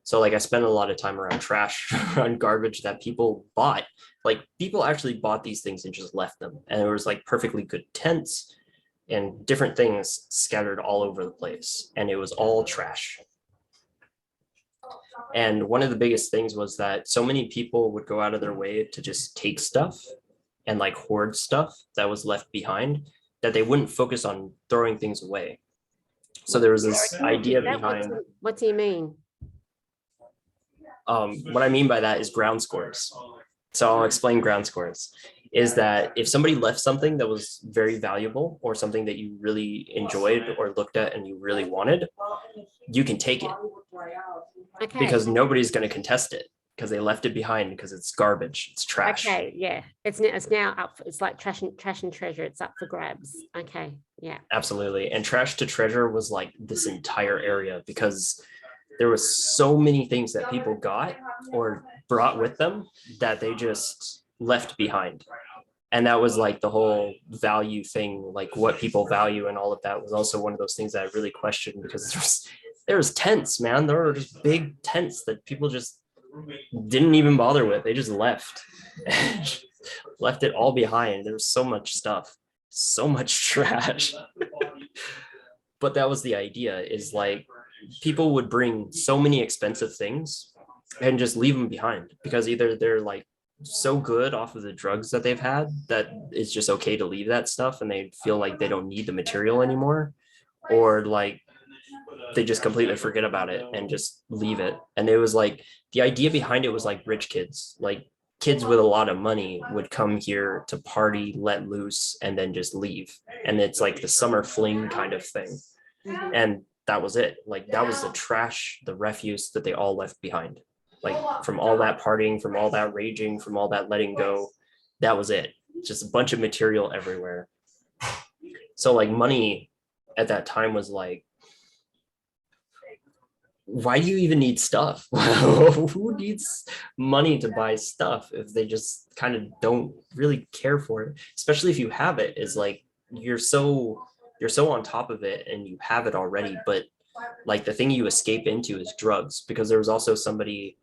B: So like I spent a lot of time around trash, around garbage that people bought. Like people actually bought these things and just left them. And there was like perfectly good tents and different things scattered all over the place. And it was all trash. And one of the biggest things was that so many people would go out of their way to just take stuff and like hoard stuff that was left behind, that they wouldn't focus on throwing things away. So there was this idea behind.
A: What do you mean?
B: What I mean by that is ground scores. So I'll explain ground scores. Is that if somebody left something that was very valuable, or something that you really enjoyed or looked at and you really wanted, you can take it. Okay. Because nobody's going to contest it, because they left it behind, because it's garbage, it's trash.
A: Okay, yeah, it's now up. It's like trash and treasure. It's up for grabs. Okay, yeah,
B: absolutely. And trash to treasure was like this entire area, because there was so many things that people got or brought with them that they just left behind. And that was like the whole value thing, like what people value and all of that was also one of those things that I really questioned, because there's tents, man. There were just big tents that people just didn't even bother with. They just left. Left it all behind. There was so much stuff, so much trash. But that was the idea, is like people would bring so many expensive things and just leave them behind, because either they're like so good off of the drugs that they've had that it's just okay to leave that stuff and they feel like they don't need the material anymore, or like they just completely forget about it and just leave it. And it was like the idea behind it was like rich kids, like kids with a lot of money would come here to party, let loose, and then just leave. And it's like the summer fling kind of thing. And that was it. Like that was the trash, the refuse that they all left behind. Like from all that partying, from all that raging, from all that letting go, that was it. Just a bunch of material everywhere. So like money at that time was like, why do you even need stuff? Who needs money to buy stuff if they just kind of don't really care for it? Especially if you have it, is like you're so on top of it and you have it already. But like the thing you escape into is drugs, because there was also somebody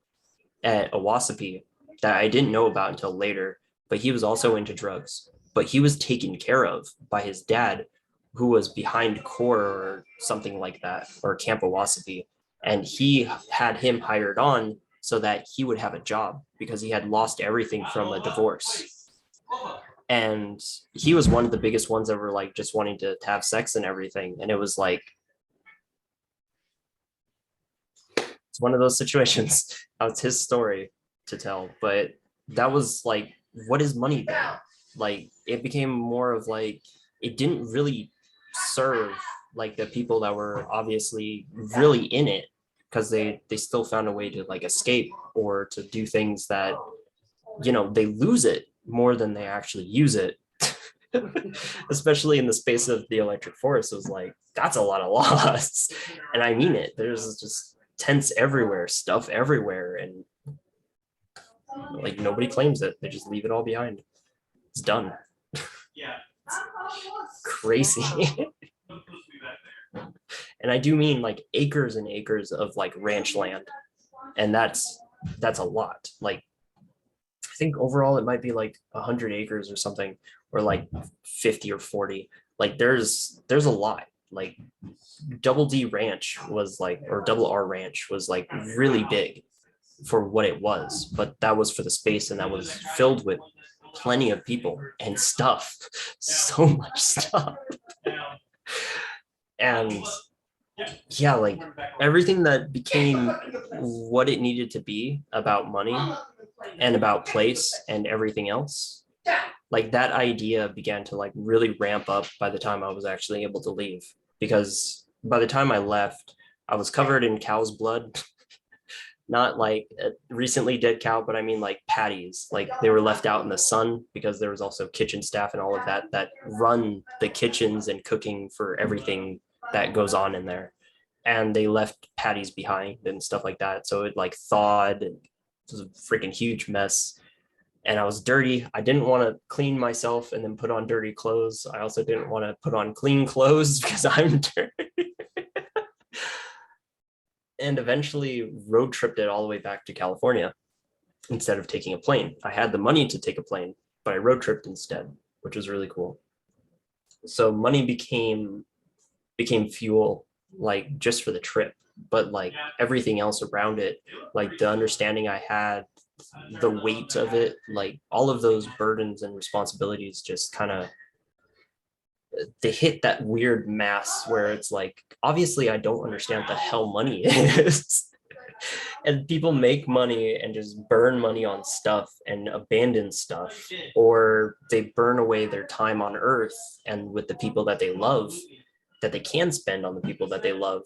B: at Owasapi that I didn't know about until later, but he was also into drugs. But he was taken care of by his dad, who was behind core or something like that, or Camp Owasapi. And he had him hired on so that he would have a job because he had lost everything from a divorce. And he was one of the biggest ones that were like just wanting to have sex and everything. And it was like, it's one of those situations. It's his story to tell, but that was like, what is money then? Like it became more of like, it didn't really serve like the people that were obviously really in it, because they still found a way to like escape or to do things that, you know, they lose it more than they actually use it. Especially in the space of the electric forest, it was like, that's a lot of loss. And I mean it. There's just tents everywhere, stuff everywhere, and like nobody claims it. They just leave it all behind. It's done. Crazy. And I do mean like acres and acres of like ranch land. And that's a lot. Like I think overall it might be like 100 acres or something, or like 50 or 40. Like there's a lot. Like Double D Ranch was like, or Double R Ranch was like really big for what it was, but that was for the space, and that was filled with plenty of people and stuff. So much stuff. And yeah, like everything that became what it needed to be about money and about place and everything else, like that idea began to like really ramp up by the time I was actually able to leave. Because by the time I left, I was covered in cow's blood. Not like a recently dead cow, but I mean like patties. Like they were left out in the sun because there was also kitchen staff and all of that that run the kitchens and cooking for everything that goes on in there. And they left patties behind and stuff like that. So it like thawed. It was a freaking huge mess. And I was dirty. I didn't want to clean myself and then put on dirty clothes. I also didn't want to put on clean clothes because I'm dirty. And eventually road tripped it all the way back to California instead of taking a plane. I had the money to take a plane, but I road tripped instead, which was really cool. So money became fuel, like just for the trip, but like everything else around it, like the understanding I had, the weight of it, like all of those burdens and responsibilities just kind of, they hit that weird mass where it's like, obviously I don't understand what the hell money is. And people make money and just burn money on stuff and abandon stuff, or they burn away their time on earth and with the people that they love, that they can spend on the people that they love,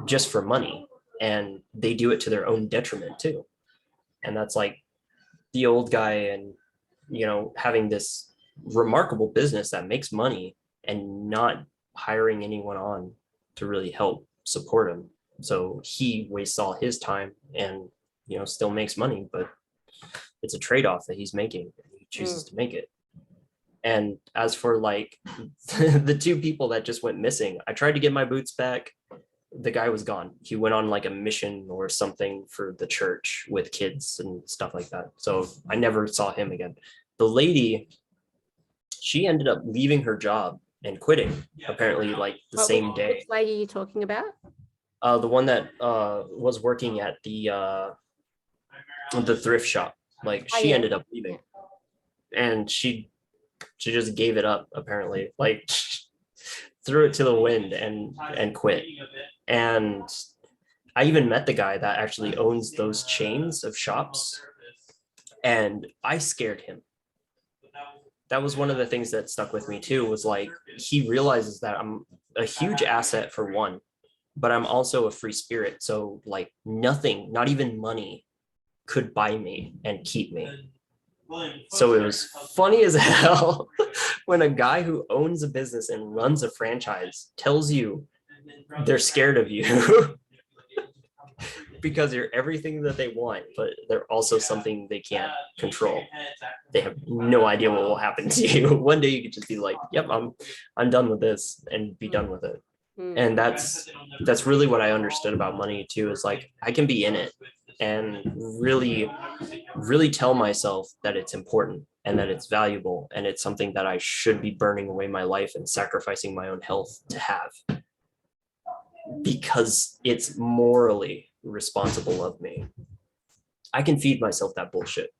B: just for money. And they do it to their own detriment too. And that's like the old guy, and you know, having this remarkable business that makes money and not hiring anyone on to really help support him. So he wastes all his time and, you know, still makes money, but it's a trade-off that he's making. He chooses to make it. And as for like the two people that just went missing, I tried to get my boots back. The guy was gone. He went on like a mission or something for the church with kids and stuff like that. So I never saw him again. The lady, she ended up leaving her job and quitting, apparently like the same day.
A: Which lady are you talking about?
B: The one that was working at the thrift shop. Like she ended up leaving, and she just gave it up apparently. Like threw it to the wind and quit. And I even met the guy that actually owns those chains of shops, and I scared him. That was one of the things that stuck with me too, was like, he realizes that I'm a huge asset for one, but I'm also a free spirit. So like nothing, not even money, could buy me and keep me. So it was funny as hell when a guy who owns a business and runs a franchise tells you they're scared of you because you're everything that they want, but they're also something they can't control. They have no idea what will happen to you. One day you could just be like, yep, I'm done with this, and be done with it. And that's really what I understood about money too, is like, I can be in it and really tell myself that it's important and that it's valuable and it's something that I should be burning away my life and sacrificing my own health to have, because it's morally responsible of me. I can feed myself that bullshit,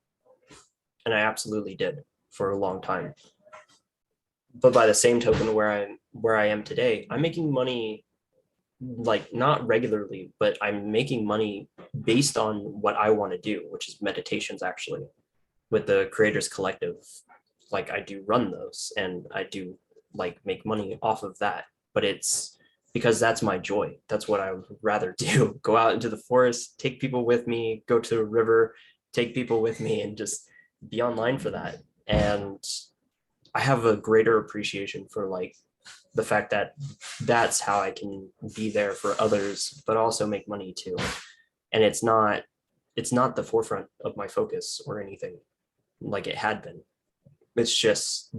B: and I absolutely did for a long time. But by the same token, where I am today, I'm making money, like not regularly, but I'm making money based on what I want to do, which is meditations, actually, with the Creators Collective. Like, I do run those and I do like make money off of that, but it's because that's my joy. That's what I would rather do. Go out into the forest, take people with me, go to a river, take people with me, and just be online for that. And I have a greater appreciation for like the fact that that's how I can be there for others, but also make money too. And it's not the forefront of my focus or anything like it had been. It's just,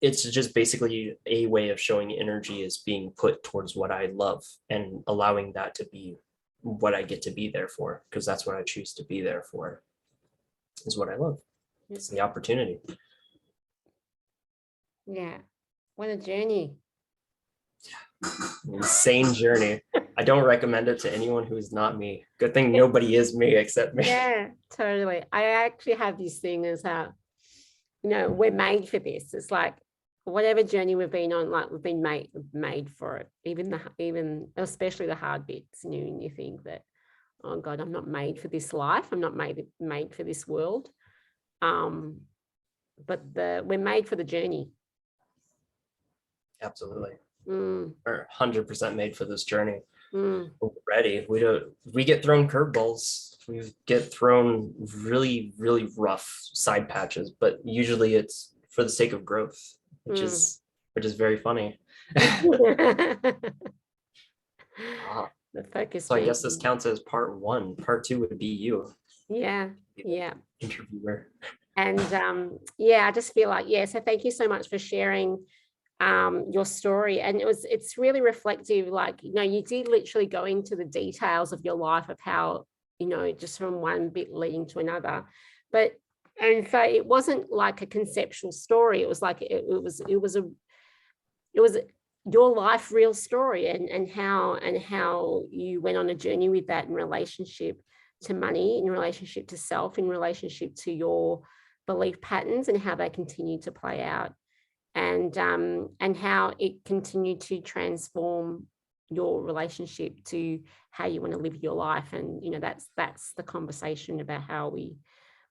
B: it's just basically a way of showing energy is being put towards what I love and allowing that to be what I get to be there for, because that's what I choose to be there for, is what I love. It's the opportunity.
A: Yeah. What a journey.
B: Insane journey. I don't recommend it to anyone who's not me. Good thing nobody is me except me.
A: Yeah, totally. I actually have this thing as how, we're made for this. It's like whatever journey we've been on, like we've been made for it. Even especially the hard bits, and you think that, oh God, I'm not made for this life. I'm not made for this world. But we're made for the journey.
B: Absolutely.
A: We're
B: 100% made for this journey.
A: We're
B: ready. We get thrown curveballs. We get thrown really, really rough side patches, but usually it's for the sake of growth, which is very funny.
A: The focus.
B: So I guess this counts as part one. Part two would be you.
A: Yeah.
B: Interviewer.
A: And I just feel like, so thank you so much for sharing your story. And it's really reflective. Like, you did literally go into the details of your life of how, just from one bit leading to another. And so it wasn't like a conceptual story. It was like it was your life real story, and how you went on a journey with that in relationship to money, in relationship to self, in relationship to your belief patterns, and how they continue to play out, and how it continued to transform your relationship to how you want to live your life. And that's the conversation about how we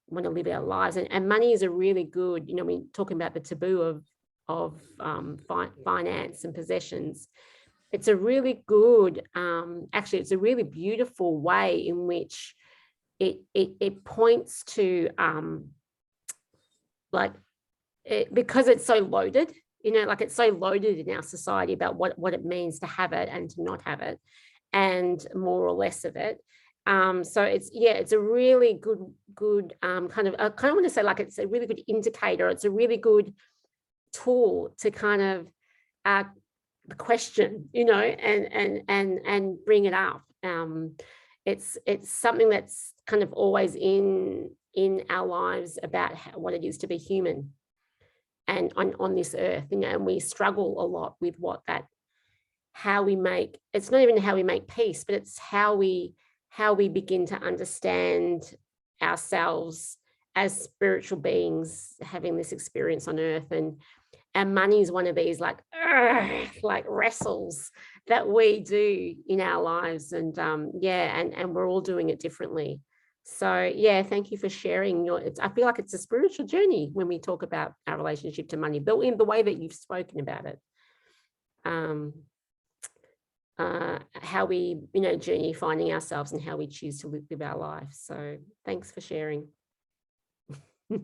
A: want to live our lives. And money is a really good, we're talking about the taboo of finance and possessions. It's a really good, actually, it's a really beautiful way in which it points to because it's so loaded, it's so loaded in our society about what it means to have it and to not have it, and more or less of it. So it's a really good kind of, I kind of want to say, like, it's a really good indicator. It's a really good tool to kind of question, and bring it up. It's something that's kind of always in our lives about what it is to be human and on this earth, and we struggle a lot with it's not even how we make peace, but it's how we begin to understand ourselves as spiritual beings having this experience on earth, and money is one of these like wrestles that we do in our lives. And yeah, and we're all doing it differently. So yeah, thank you for sharing I feel like it's a spiritual journey when we talk about our relationship to money, but in the way that you've spoken about it. How we, journey finding ourselves and how we choose to live our life. So thanks for sharing.
B: It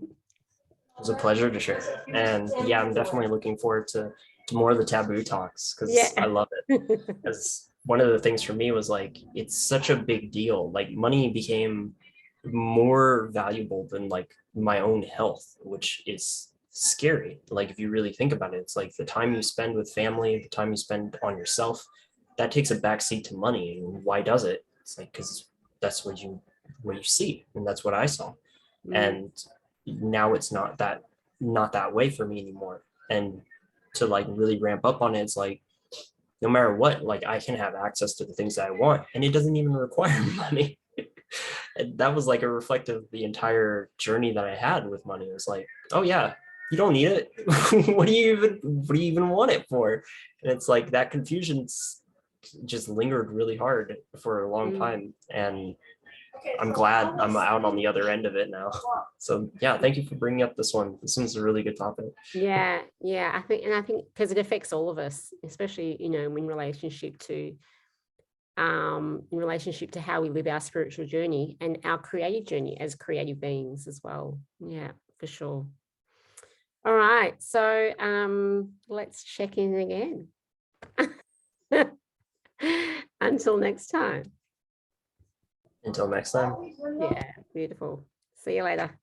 B: was a pleasure to share. And yeah, I'm definitely looking forward to more of the taboo talks, because I love it. Because one of the things for me was like, it's such a big deal. Like money became more valuable than like my own health, which is scary. Like if you really think about it, it's like the time you spend with family, the time you spend on yourself, that takes a backseat to money. And why does it? It's like because that's what you see, and that's what I saw. And now it's not that way for me anymore. And to like really ramp up on it, it's like no matter what, like I can have access to the things that I want, and it doesn't even require money. And that was like a reflective of the entire journey that I had with money. It was like, oh yeah, you don't need it. What do you even want it for? And it's like that confusion just lingered really hard for a long time. And I'm glad I'm out on the other end of it now. So yeah, thank you for bringing up this one. This one's a really good topic.
A: Yeah, I think because it affects all of us, especially in relationship to how we live our spiritual journey and our creative journey as creative beings as well. Yeah, for sure. All right, so let's check in again. Until next time.
B: Until next time.
A: Yeah, beautiful. See you later.